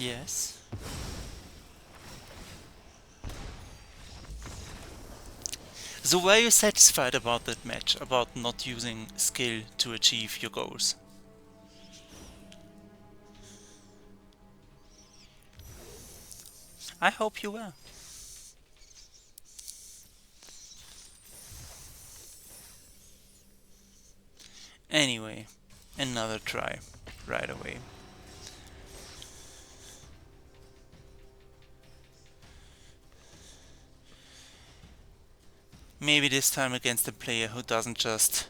Yes. So were you satisfied about that match, about not using skill to achieve your goals? I hope you were. Anyway, another try, right away. Maybe this time against a player who doesn't just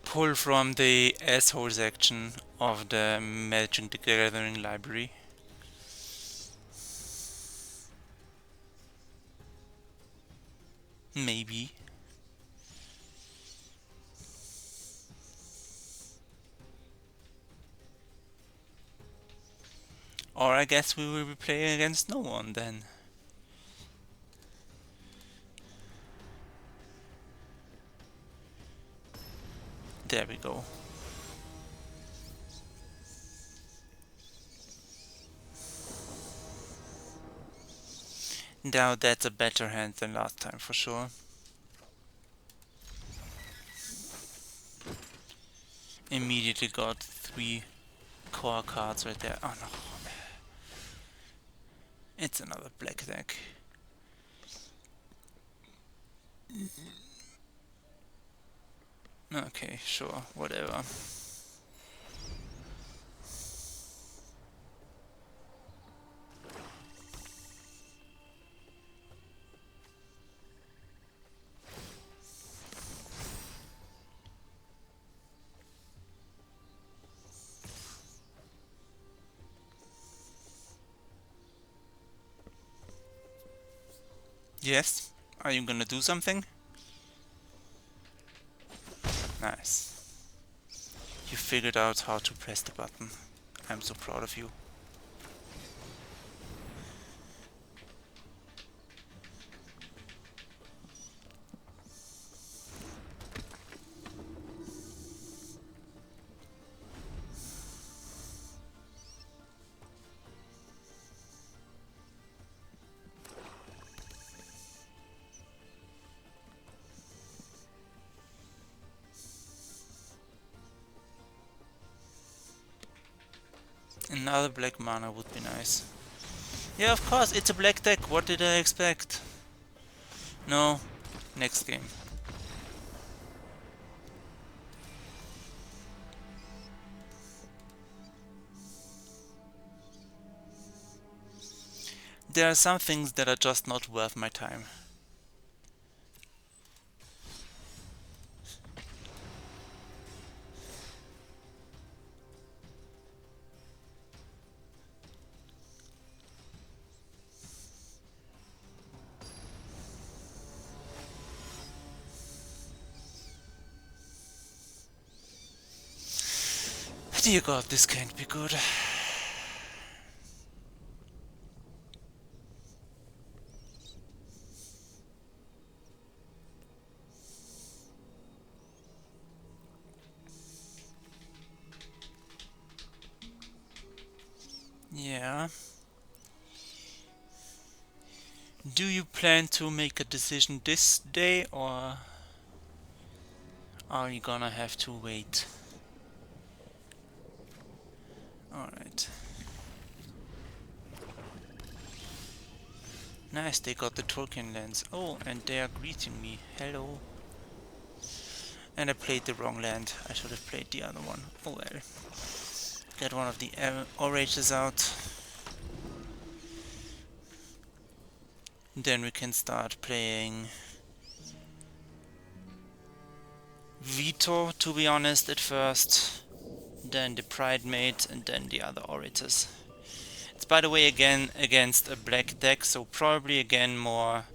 pull from the asshole section of the Magic the Gathering library. Maybe. Or I guess we will be playing against no one then. There we go. Now that's a better hand than last time for sure. Immediately got 3 core cards right there. Oh no. It's another black deck. Okay, sure, whatever. Yes? Are you gonna do something? Nice. You figured out how to press the button. I'm so proud of you. Another black mana would be nice. Yeah, of course, it's a black deck. What did I expect? No, next game. There are some things that are just not worth my time. Dear God, this can't be good. Yeah. Do you plan to make a decision this day, or are you gonna have to wait? Alright. Nice, they got the Tolkien lands. Oh, and they are greeting me. Hello. And I played the wrong land. I should have played the other one. Oh well. Get one of the Orages out. Then we can start playing Veto, to be honest, at first. Then the Pridemate, and then the other Orators. It's, by the way, again against a black deck, so probably again more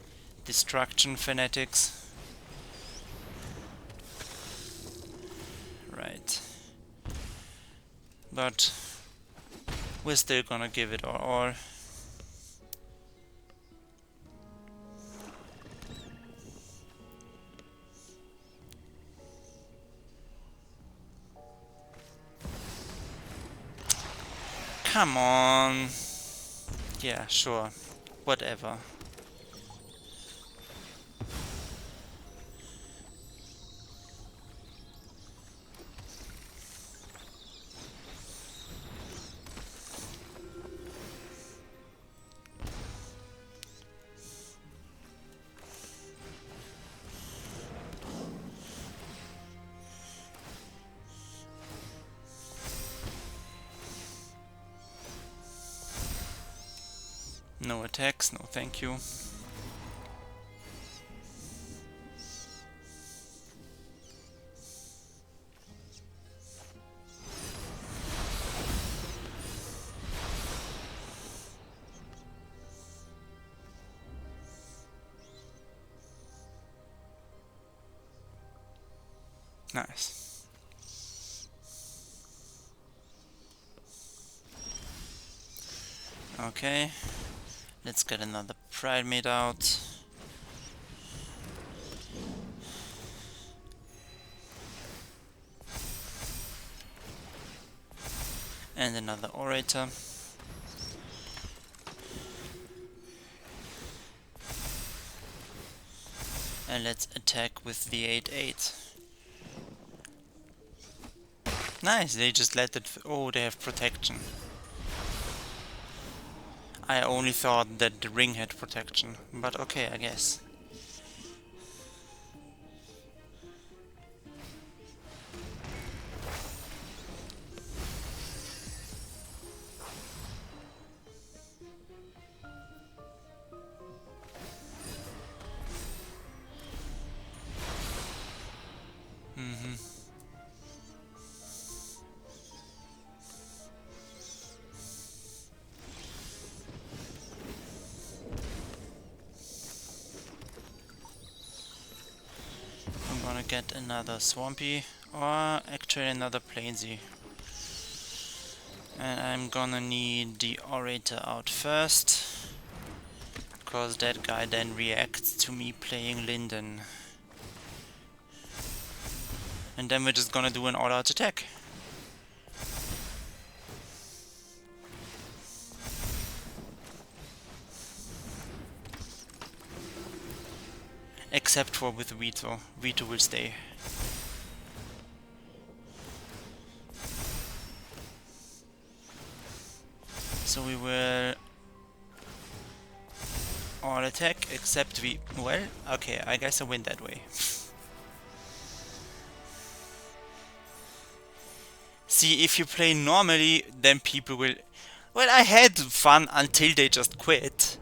Destruction Fanatics. Right. But we're still gonna give it our all. Come on. Yeah, sure. Whatever. No attacks, no thank you. Nice. Okay, let's get another Primate out. And another Orator. And let's attack with the 8-8. Nice, they just let it... Oh, they have protection. I only thought that the ring had protection, but okay, I guess. I'm gonna get another Swampy, or actually another Plainsy. And I'm gonna need the Orator out first, because that guy then reacts to me playing Linden. And then we're just gonna do an all-out attack. Except for with Vito. Vito will stay. So we will all attack, except we... Well, okay, I guess I win that way. See, if you play normally, then people will... Well, I had fun until they just quit.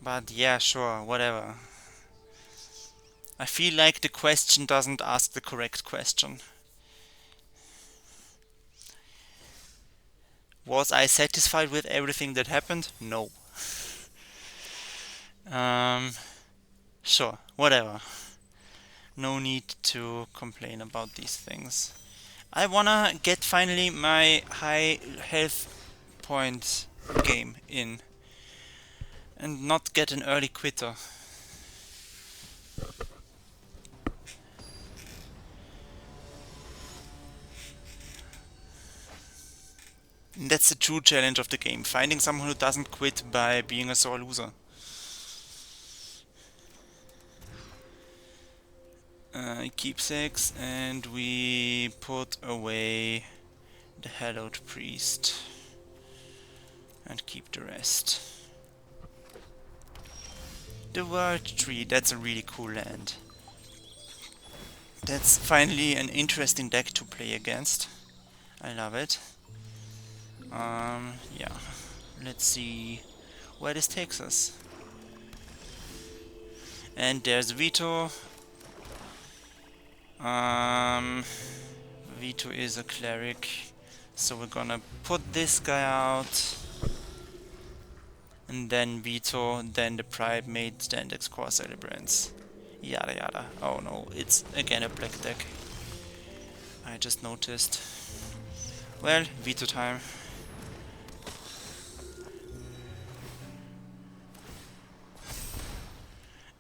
But yeah, sure, whatever. I feel like the question doesn't ask the correct question. Was I satisfied with everything that happened? No. Sure, whatever. No need to complain about these things. I wanna get finally my high health point game in. And not get an early quitter. And that's the true challenge of the game, finding someone who doesn't quit by being a sore loser. Keepsakes, and we put away the Hallowed Priest and keep the rest. The World Tree, that's a really cool land. That's finally an interesting deck to play against. I love it. Yeah. Let's see where this takes us. And there's Vito. Vito is a cleric, so we're gonna put this guy out, and then Vito, then the Primate, then the Core Celebrants, yada yada. Oh no, it's again a black deck. I just noticed. Well, Vito time.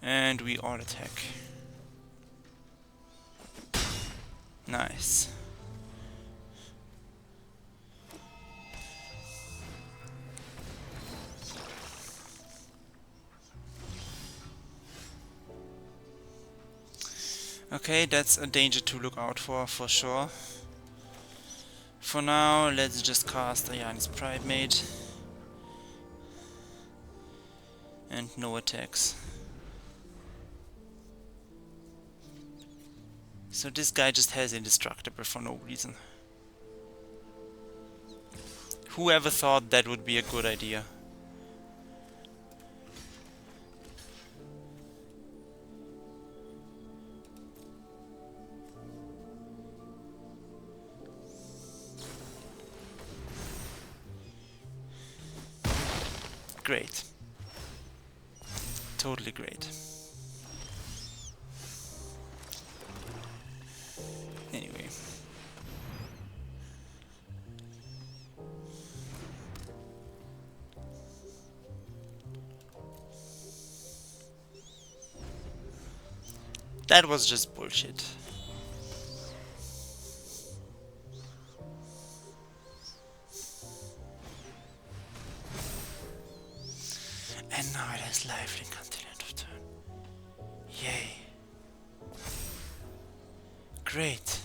And we all attack. Nice. Okay, that's a danger to look out for sure. For now, let's just cast Ayani's Pridemate. And no attacks. So this guy just has Indestructible for no reason. Whoever thought that would be a good idea? Great. Totally great. Anyway. That was just bullshit. And now it has lifelink until end of turn. Yay. Great.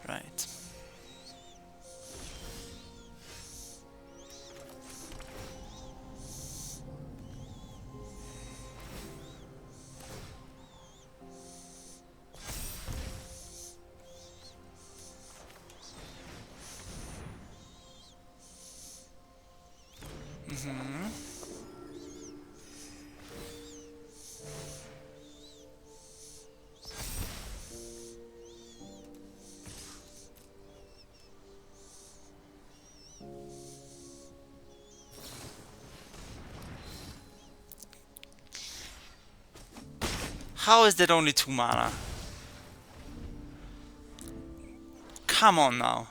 Right. How is that only 2 mana? Come on now.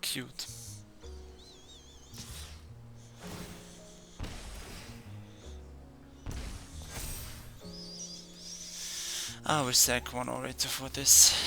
Cute. I will sack one orator for this.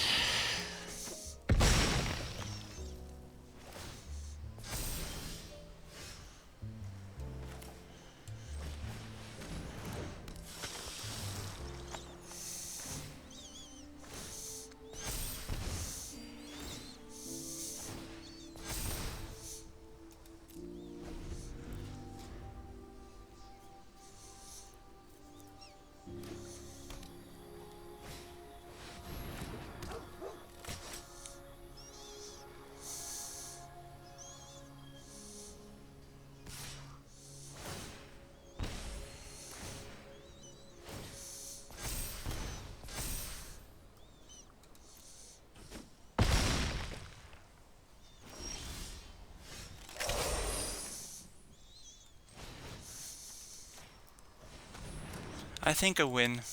I think I win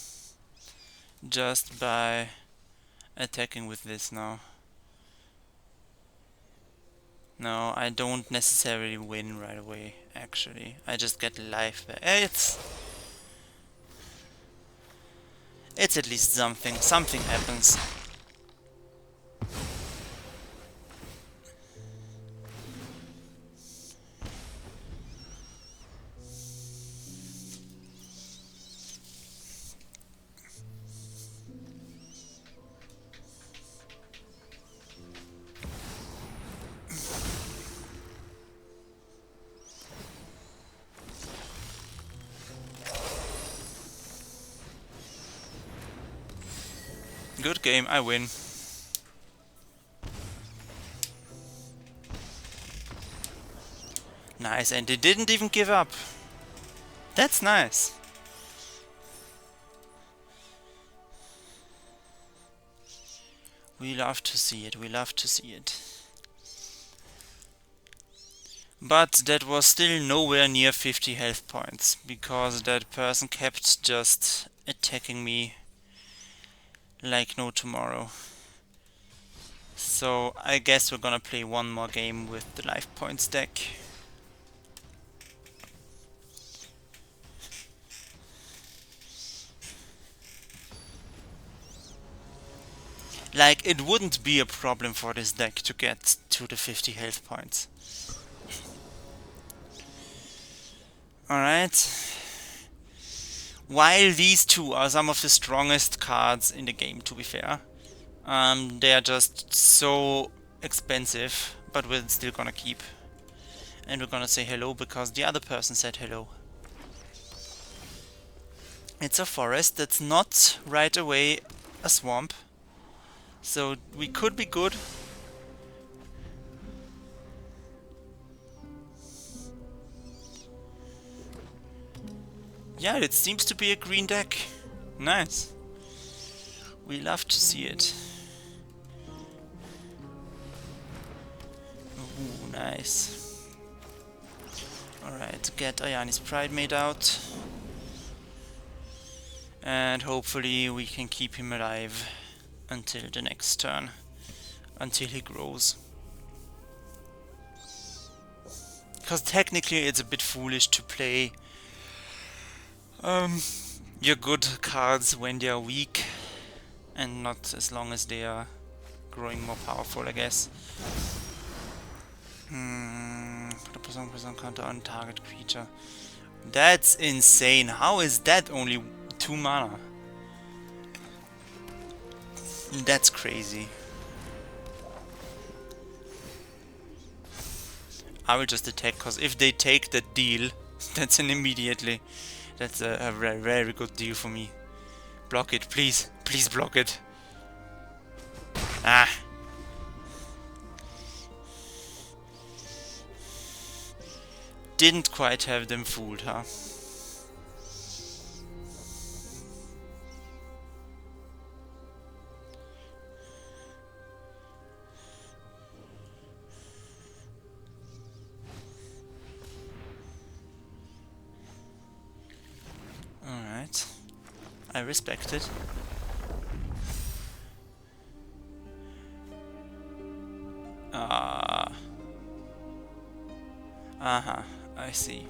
just by attacking with this now. No, I don't necessarily win right away, actually. I just get life back. It's at least something. Something happens. Good game, I win. Nice, and they didn't even give up. That's nice. We love to see it, we love to see it. But that was still nowhere near 50 health points, because that person kept just attacking me like no tomorrow. So I guess we're gonna play one more game with the life points deck. Like, it wouldn't be a problem for this deck to get to the 50 health points. Alright. While these two are some of the strongest cards in the game, to be fair, they are just so expensive, but we're still gonna keep. And we're gonna say hello because the other person said hello. It's a forest that's not right away a swamp. So we could be good. Yeah, it seems to be a green deck. Nice. We love to see it. Ooh, nice. Alright, get Ayani's Pridemate out. And hopefully we can keep him alive until the next turn. Until he grows. Because technically it's a bit foolish to play your good cards when they are weak and not as long as they are growing more powerful, I guess. Put a +1/+1 counter on target creature. That's insane. How is that only 2 mana? That's crazy. I will just attack, because if they take that deal, that's an immediately. That's a very, very good deal for me. Block it, please. Please block it. Ah. Didn't quite have them fooled, huh? Alright. I respect it. I see.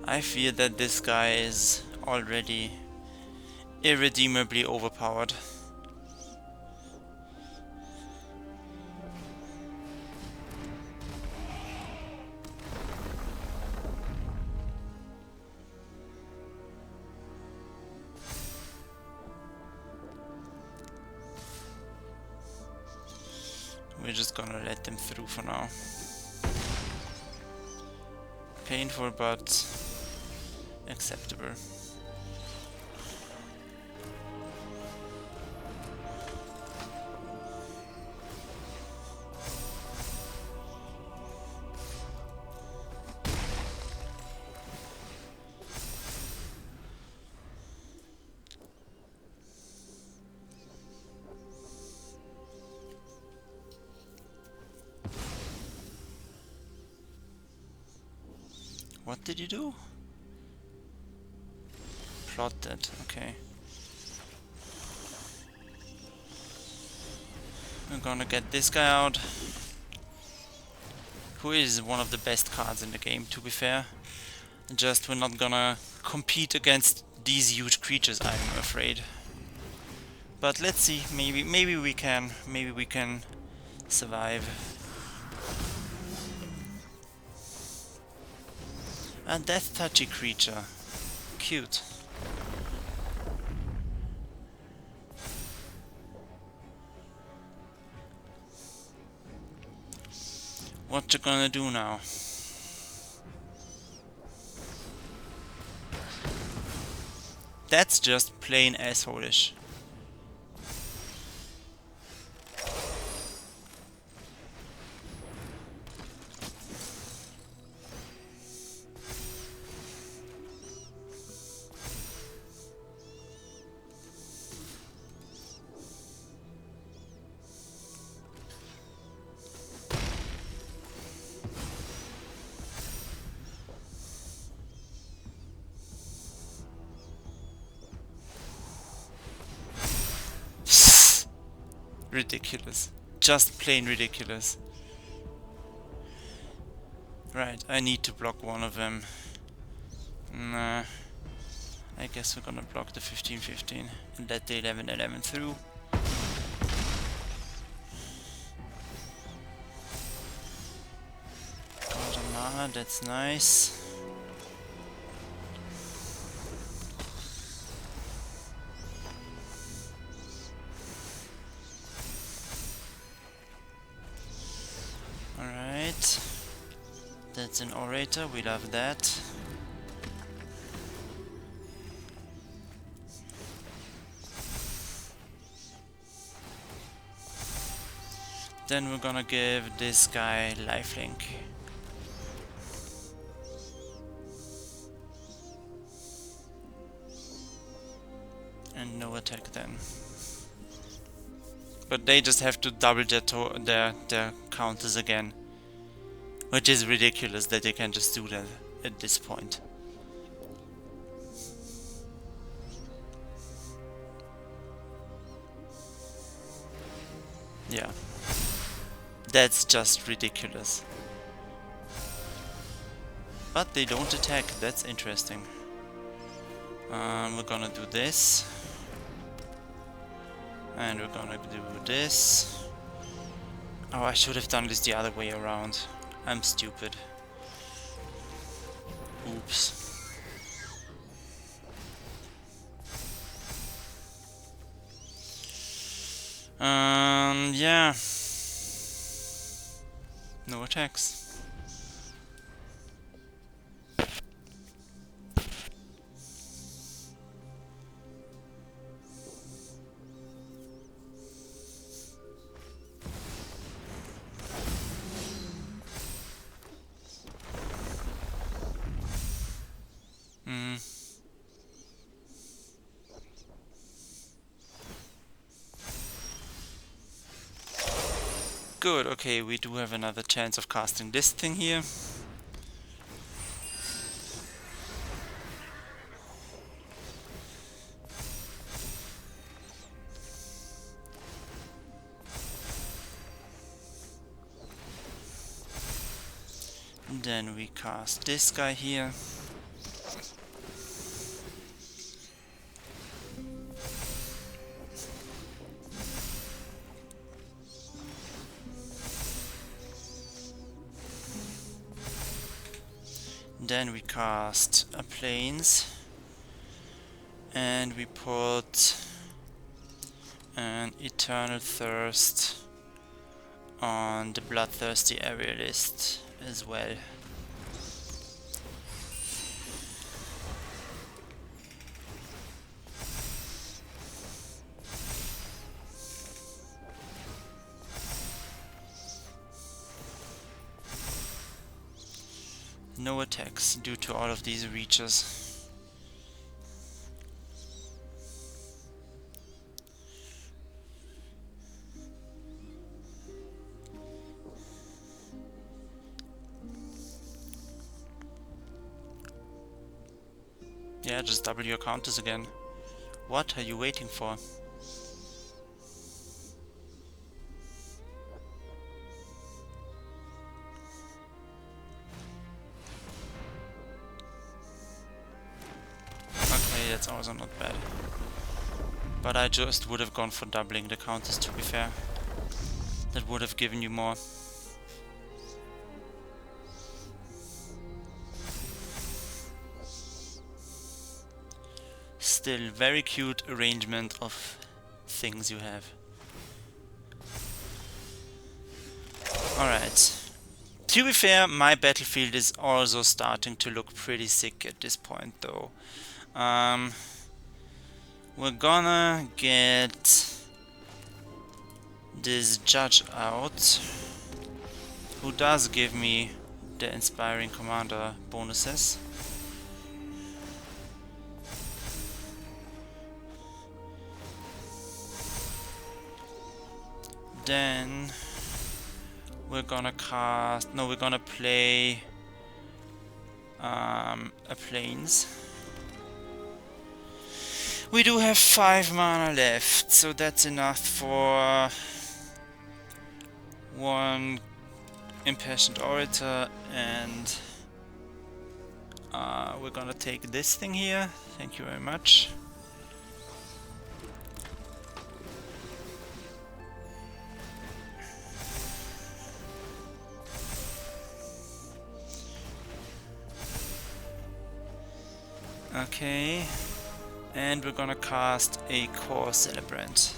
I fear that this guy is already irredeemably overpowered. We're just gonna let them through for now. Painful, but acceptable. What did you do? Plotted, okay. We're gonna get this guy out. Who is one of the best cards in the game, to be fair. Just we're not gonna compete against these huge creatures, I'm afraid. But let's see, maybe we can survive. A death touchy creature. Cute. What you gonna do now? That's just plain asshole-ish. Ridiculous. Just plain ridiculous. Right, I need to block one of them. Nah. I guess we're gonna block the 15-15 and let the 11-11 through. Got a mana, that's nice. Alright. That's an orator, we love that. Then we're gonna give this guy lifelink. And no attack then. But they just have to double their counters again. Which is ridiculous that they can just do that at this point. Yeah. That's just ridiculous. But they don't attack, that's interesting. We're gonna do this. And we're gonna do this. Oh, I should have done this the other way around. I'm stupid. Oops. Yeah. No attacks. Good, okay, we do have another chance of casting this thing here. Then we cast this guy here. Then we cast a Plains, and we put an Eternal Thirst on the Bloodthirsty Aerialist as well. No attacks due to all of these reaches. Yeah, just double your counters again. What are you waiting for? That's also not bad. But I just would have gone for doubling the counters, to be fair. That would have given you more. Still, very cute arrangement of things you have. Alright. To be fair, my battlefield is also starting to look pretty sick at this point though. We're gonna get this judge out, who does give me the inspiring commander bonuses. Then we're gonna cast, no, we're gonna play a plains. We do have 5 mana left, so that's enough for one Impassioned Orator, and we're gonna take this thing here. Thank you very much. Okay, and we're gonna cast a Core Celebrant.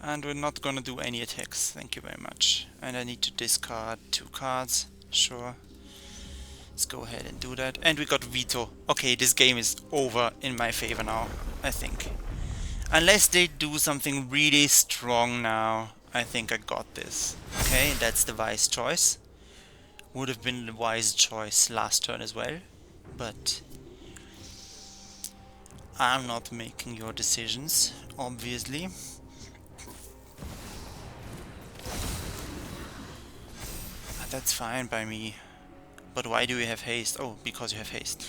And we're not gonna do any attacks, thank you very much. And I need to discard 2 cards, sure. Let's go ahead and do that. And we got Veto. Okay, this game is over in my favor now, I think. Unless they do something really strong now, I think I got this. Okay, that's the wise choice. Would have been the wise choice last turn as well, but I'm not making your decisions, obviously. That's fine by me. But why do you have haste? Oh, because you have haste.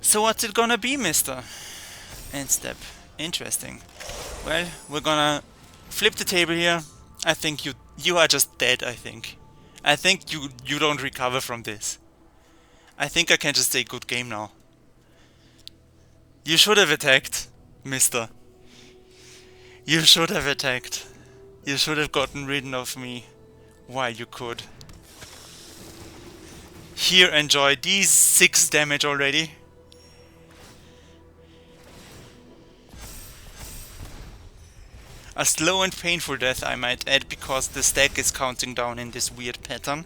So what's it gonna be, mister? End step. Interesting. Well, we're gonna flip the table here. I think you are just dead, I think. I think you don't recover from this. I think I can just say good game now. You should have attacked, mister. You should have attacked. You should have gotten rid of me while you could. Here, enjoy these 6 damage already. A slow and painful death, I might add, because the stack is counting down in this weird pattern.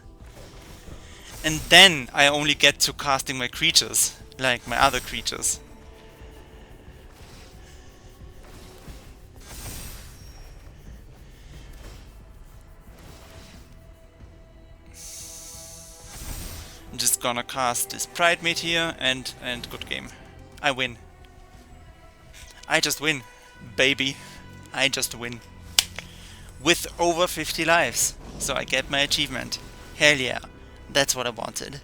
And then I only get to casting my creatures, like my other creatures. I'm just gonna cast this Pridemate here and good game. I win. I just win, baby. I just win. With over 50 lives. So I get my achievement. Hell yeah. That's what I wanted.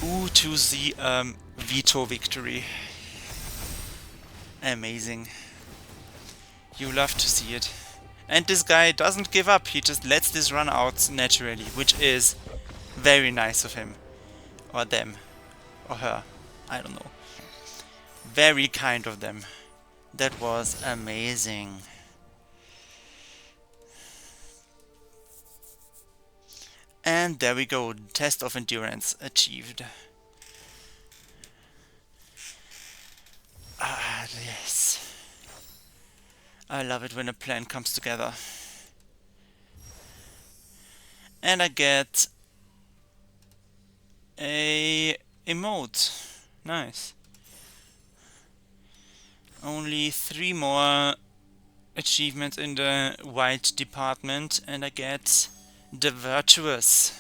Ooh, to the veto victory. Amazing. You love to see it. And this guy doesn't give up, he just lets this run out naturally, which is very nice of him. Or them. Or her. I don't know. Very kind of them. That was amazing. And there we go, test of endurance achieved. Ah, yes. I love it when a plan comes together. And I get a emote. Nice. Only 3 more achievements in the wild department and I get the virtuous.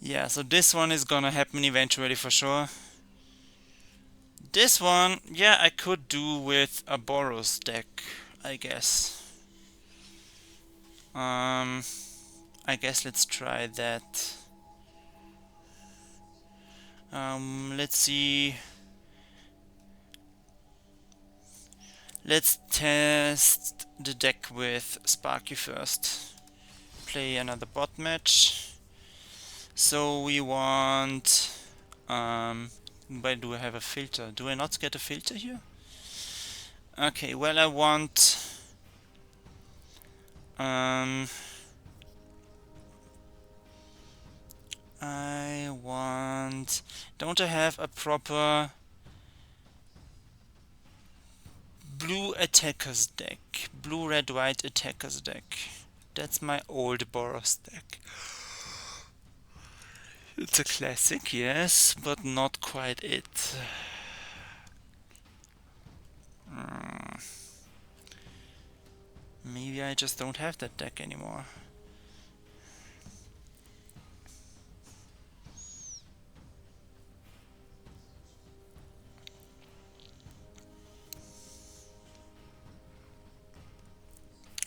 Yeah, so this one is gonna happen eventually for sure. This one, yeah, I could do with a Boros deck, I guess. I guess let's try that. Let's see. Let's test the deck with Sparky first. Play another bot match. So we want... where do I have a filter? Do I not get a filter here? Okay, well I want... Don't I have a proper blue attackers deck? Blue, red, white attackers deck. That's my old Boros deck. It's a classic, yes, but not quite it. Maybe I just don't have that deck anymore.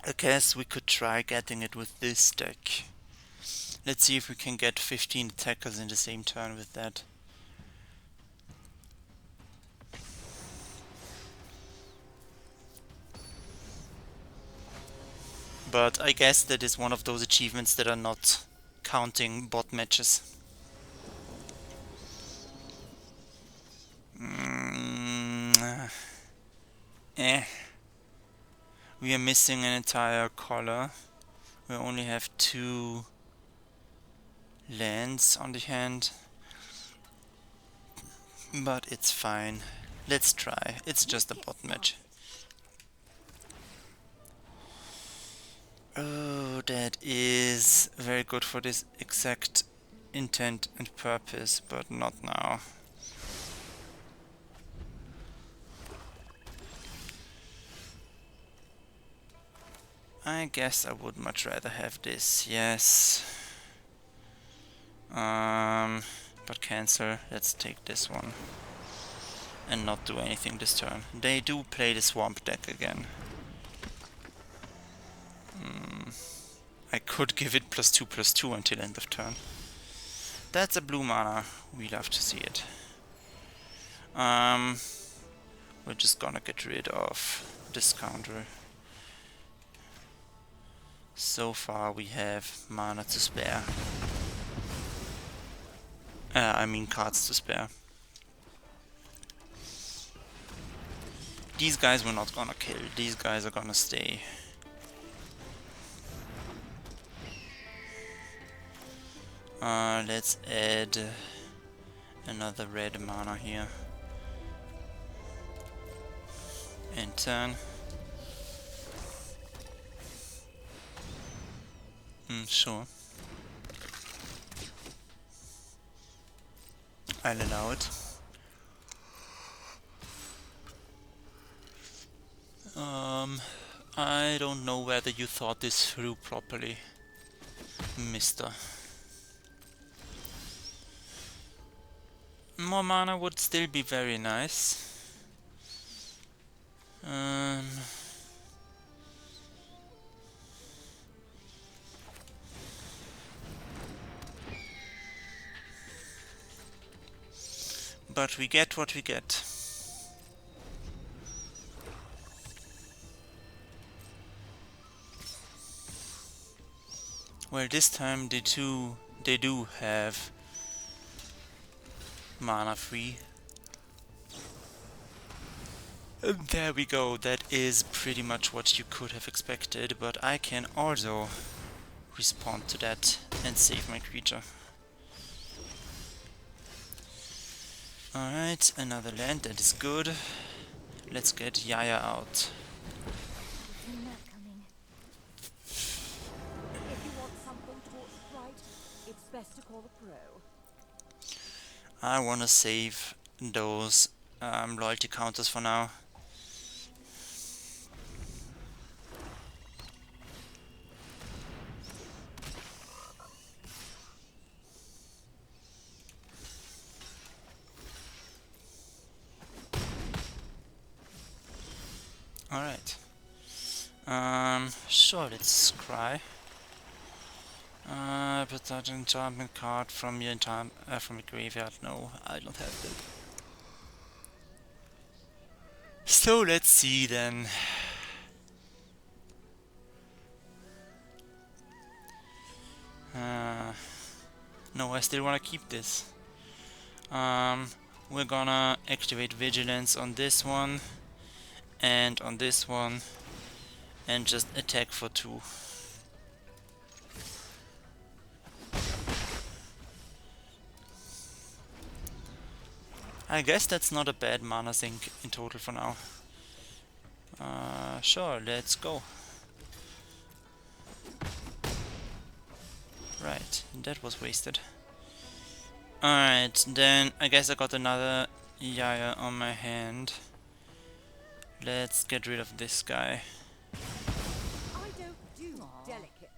I guess we could try getting it with this deck. Let's see if we can get 15 attackers in the same turn with that. But I guess that is one of those achievements that are not counting bot matches. We are missing an entire color. We only have 2 lands on the hand. But it's fine. Let's try. It's just a bot match. Oh, that is very good for this exact intent and purpose, but not now. I guess I would much rather have this, yes. But cancel. Let's take this one. And not do anything this turn. They do play the swamp deck again. I could give it +2/+2 until end of turn. That's a blue mana. We love to see it. We're just gonna get rid of this counter. So far we have mana to spare. I mean cards to spare. These guys we're not gonna kill. These guys are gonna stay. Let's add another red mana here. And turn. Sure. I'll allow it. I don't know whether you thought this through properly, mister. More mana would still be very nice. But we get what we get. Well, this time they do have mana free. And there we go, that is pretty much what you could have expected, but I can also respond to that and save my creature. Alright, another land, that is good. Let's get Yaya out. Seen that coming. If you want something torched right, it's best to call a pro. I wanna save those loyalty counters for now. Alright. Sure, let's scry. Put that enchantment card from your from your graveyard. No, I don't have that. So let's see then. No, I still want to keep this. We're gonna activate vigilance on this one and on this one and just attack for 2. I guess that's not a bad mana sink in total for now. Sure, let's go. Right, that was wasted. Alright, then I guess I got another Yaya on my hand. Let's get rid of this guy. I don't do delicate.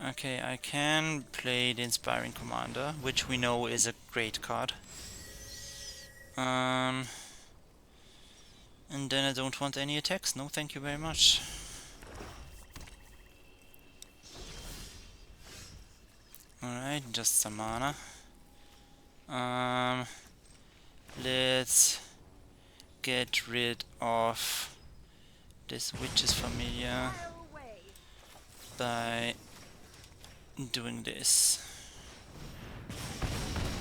Okay, I can play the Inspiring Commander, which we know is a great card. And then I don't want any attacks. No, thank you very much. Alright, just some mana. Let's get rid of this Witch's Familiar Fire away. by doing this.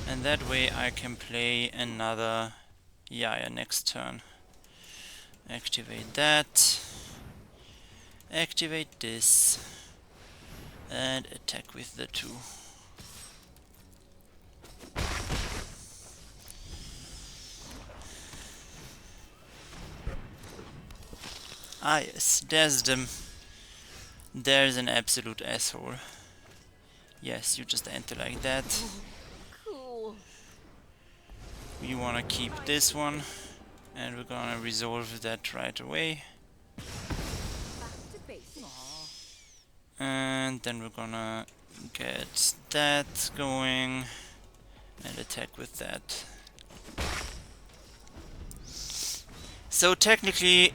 And that way I can play another Yaya next turn. Activate that. Activate this. And attack with the 2. Ah yes, there's an absolute asshole. Yes, you just enter like that. Cool. We wanna keep this one, and we're gonna resolve that right away. Back to base. And then we're gonna get that going and attack with that. So technically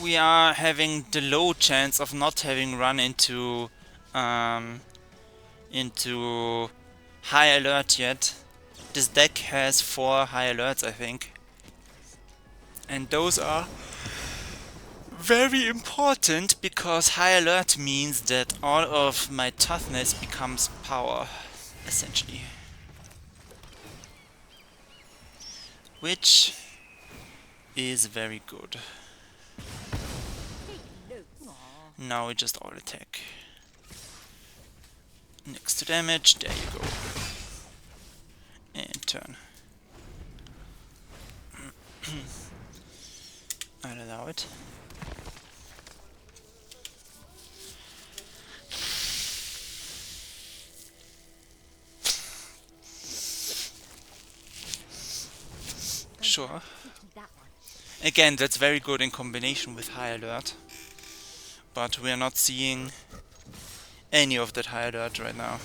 we are having the low chance of not having run into high alert yet. This deck has 4 high alerts, I think, and those are very important because high alert means that all of my toughness becomes power, essentially, which is very good. Now we just all attack. Next to damage, there you go. And turn. I'll allow it. Sure. That one. Again, that's very good in combination with high alert. But we are not seeing any of that high alert right now.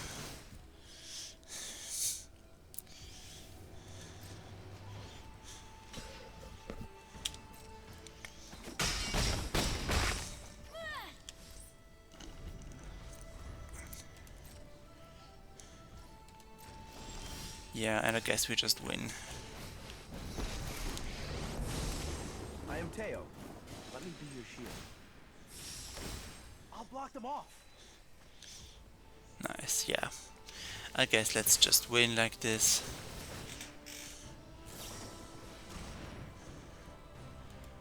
Yeah, and I guess we just win. I am Teo. Let me be your shield. I'll block them off. Nice, yeah. I guess let's just win like this.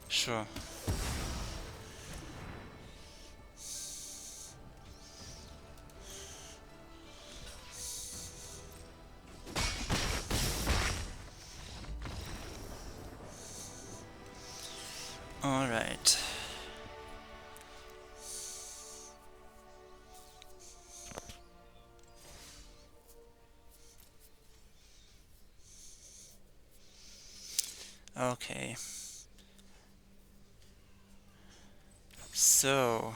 Sure. All right. Okay. So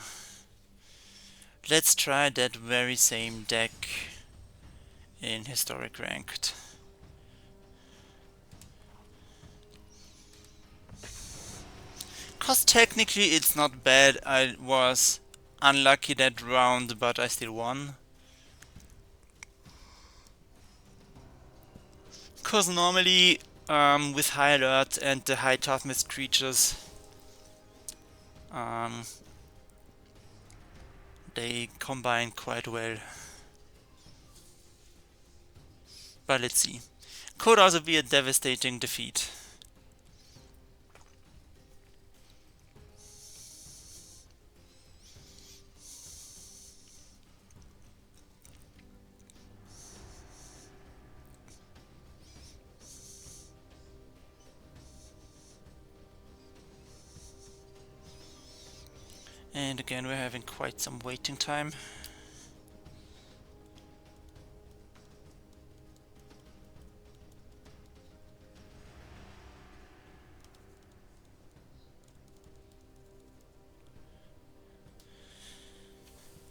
let's try that very same deck in Historic Ranked. Cause technically it's not bad. I was unlucky that round, but I still won. Cause normally with High Alert and the high toughness creatures, they combine quite well. But let's see. Could also be a devastating defeat. And again, we're having quite some waiting time.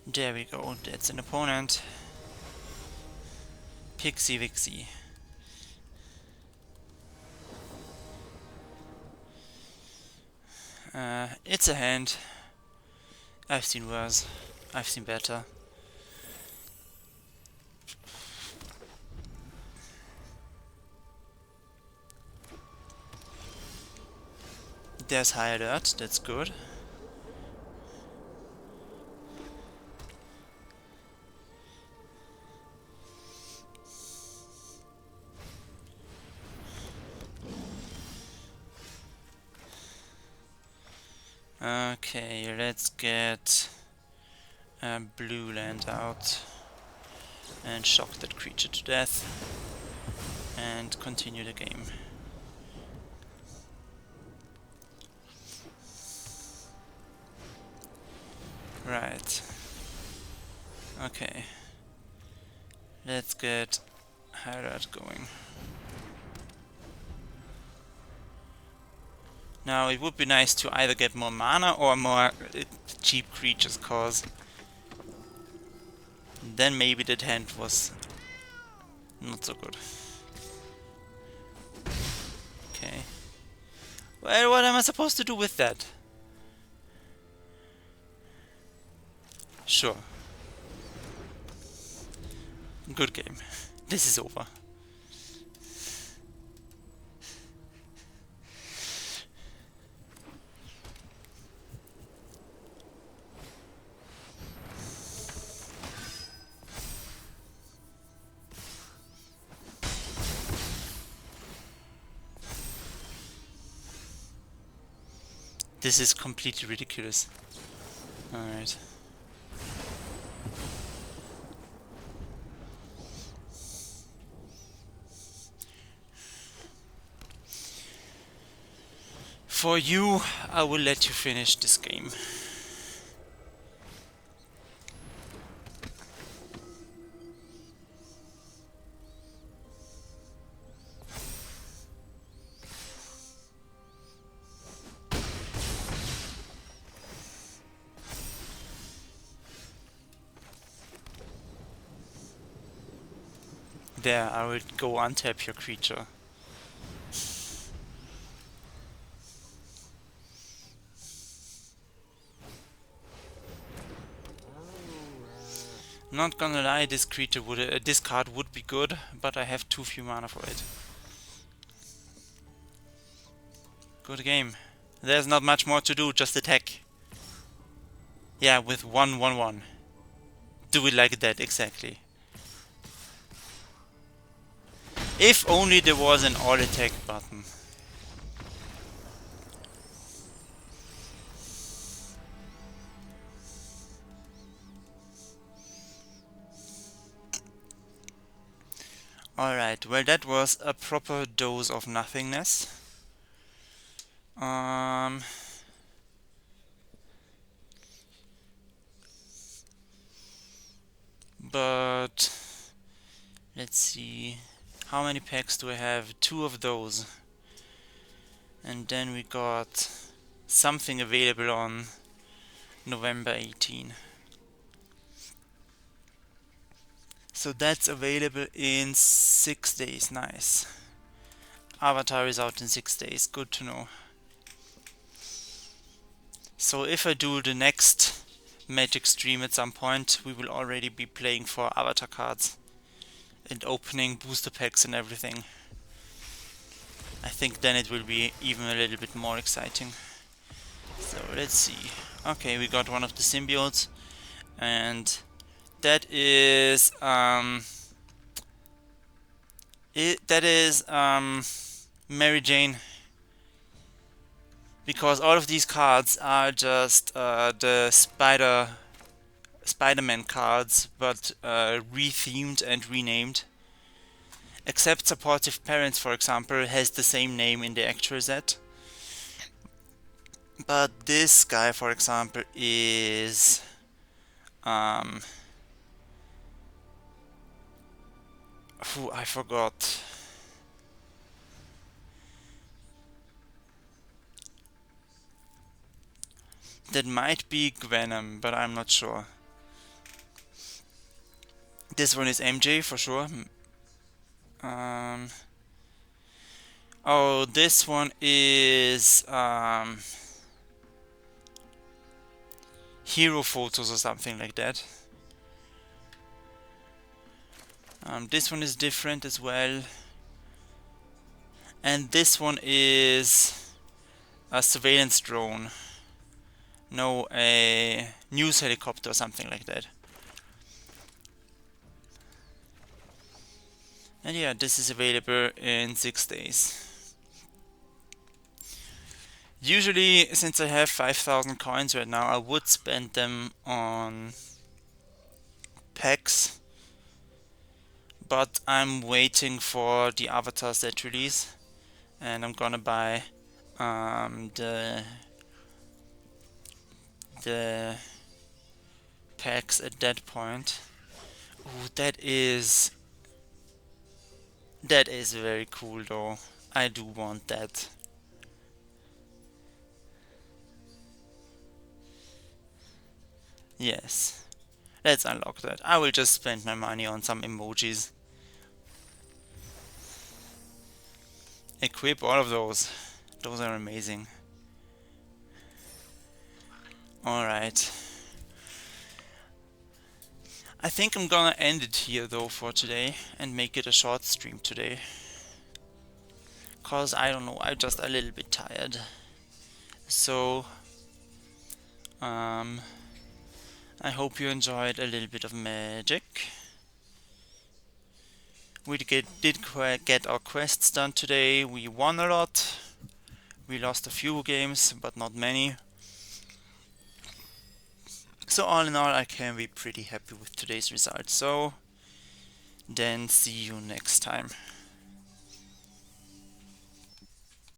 There we go, that's an opponent. Pixie Vixie. It's a hand. I've seen worse. I've seen better. There's High Alert, that's good. Okay, let's get a blue land out and shock that creature to death and continue the game. Right. Okay. Let's get High Alert going. Now it would be nice to either get more mana or more cheap creatures, cause then maybe that hand was not so good. Okay. Well, what am I supposed to do with that? Sure. Good game. This is over. This is completely ridiculous. Alright. For you, I will let you finish this game. There, I will go untap your creature. Not gonna lie, this creature would, this card would be good, but I have too few mana for it. Good game. There's not much more to do, just attack. Yeah, with 1/1/1. Do it like that, exactly. If only there was an all attack button. Alright, well that was a proper dose of nothingness. But let's see, how many packs do I have? 2 of those. And then we got something available on November 18. So that's available in 6 days, nice. Avatar is out in 6 days, good to know. So if I do the next Magic stream at some point, we will already be playing for Avatar cards and opening booster packs and everything. I think then it will be even a little bit more exciting. So let's see. Okay, we got one of the symbiotes, and that is Mary Jane, because all of these cards are just the Spider-Man cards, but rethemed and renamed. Except Supportive Parents, for example, has the same name in the actual set. But this guy, for example, is I forgot. That might be Gwenom, but I'm not sure. This one is MJ for sure. Oh, this one is Hero Photos or something like that. This one is different as well. And this one is a surveillance drone. No, a news helicopter or something like that. And yeah, this is available in 6 days. Usually, since I have 5,000 coins right now, I would spend them on packs. But I'm waiting for the Avatar set release. And I'm gonna buy the packs at that point. Ooh, that is very cool though. I do want that. Yes. Let's unlock that. I will just spend my money on some emojis. Equip all of those. Those are amazing. Alright. I think I'm gonna end it here though for today and make it a short stream today. Cause I don't know, I'm just a little bit tired. So I hope you enjoyed a little bit of Magic. We did get our quests done today. We won a lot. We lost a few games, but not many. So all in all, I can be pretty happy with today's result. So then see you next time.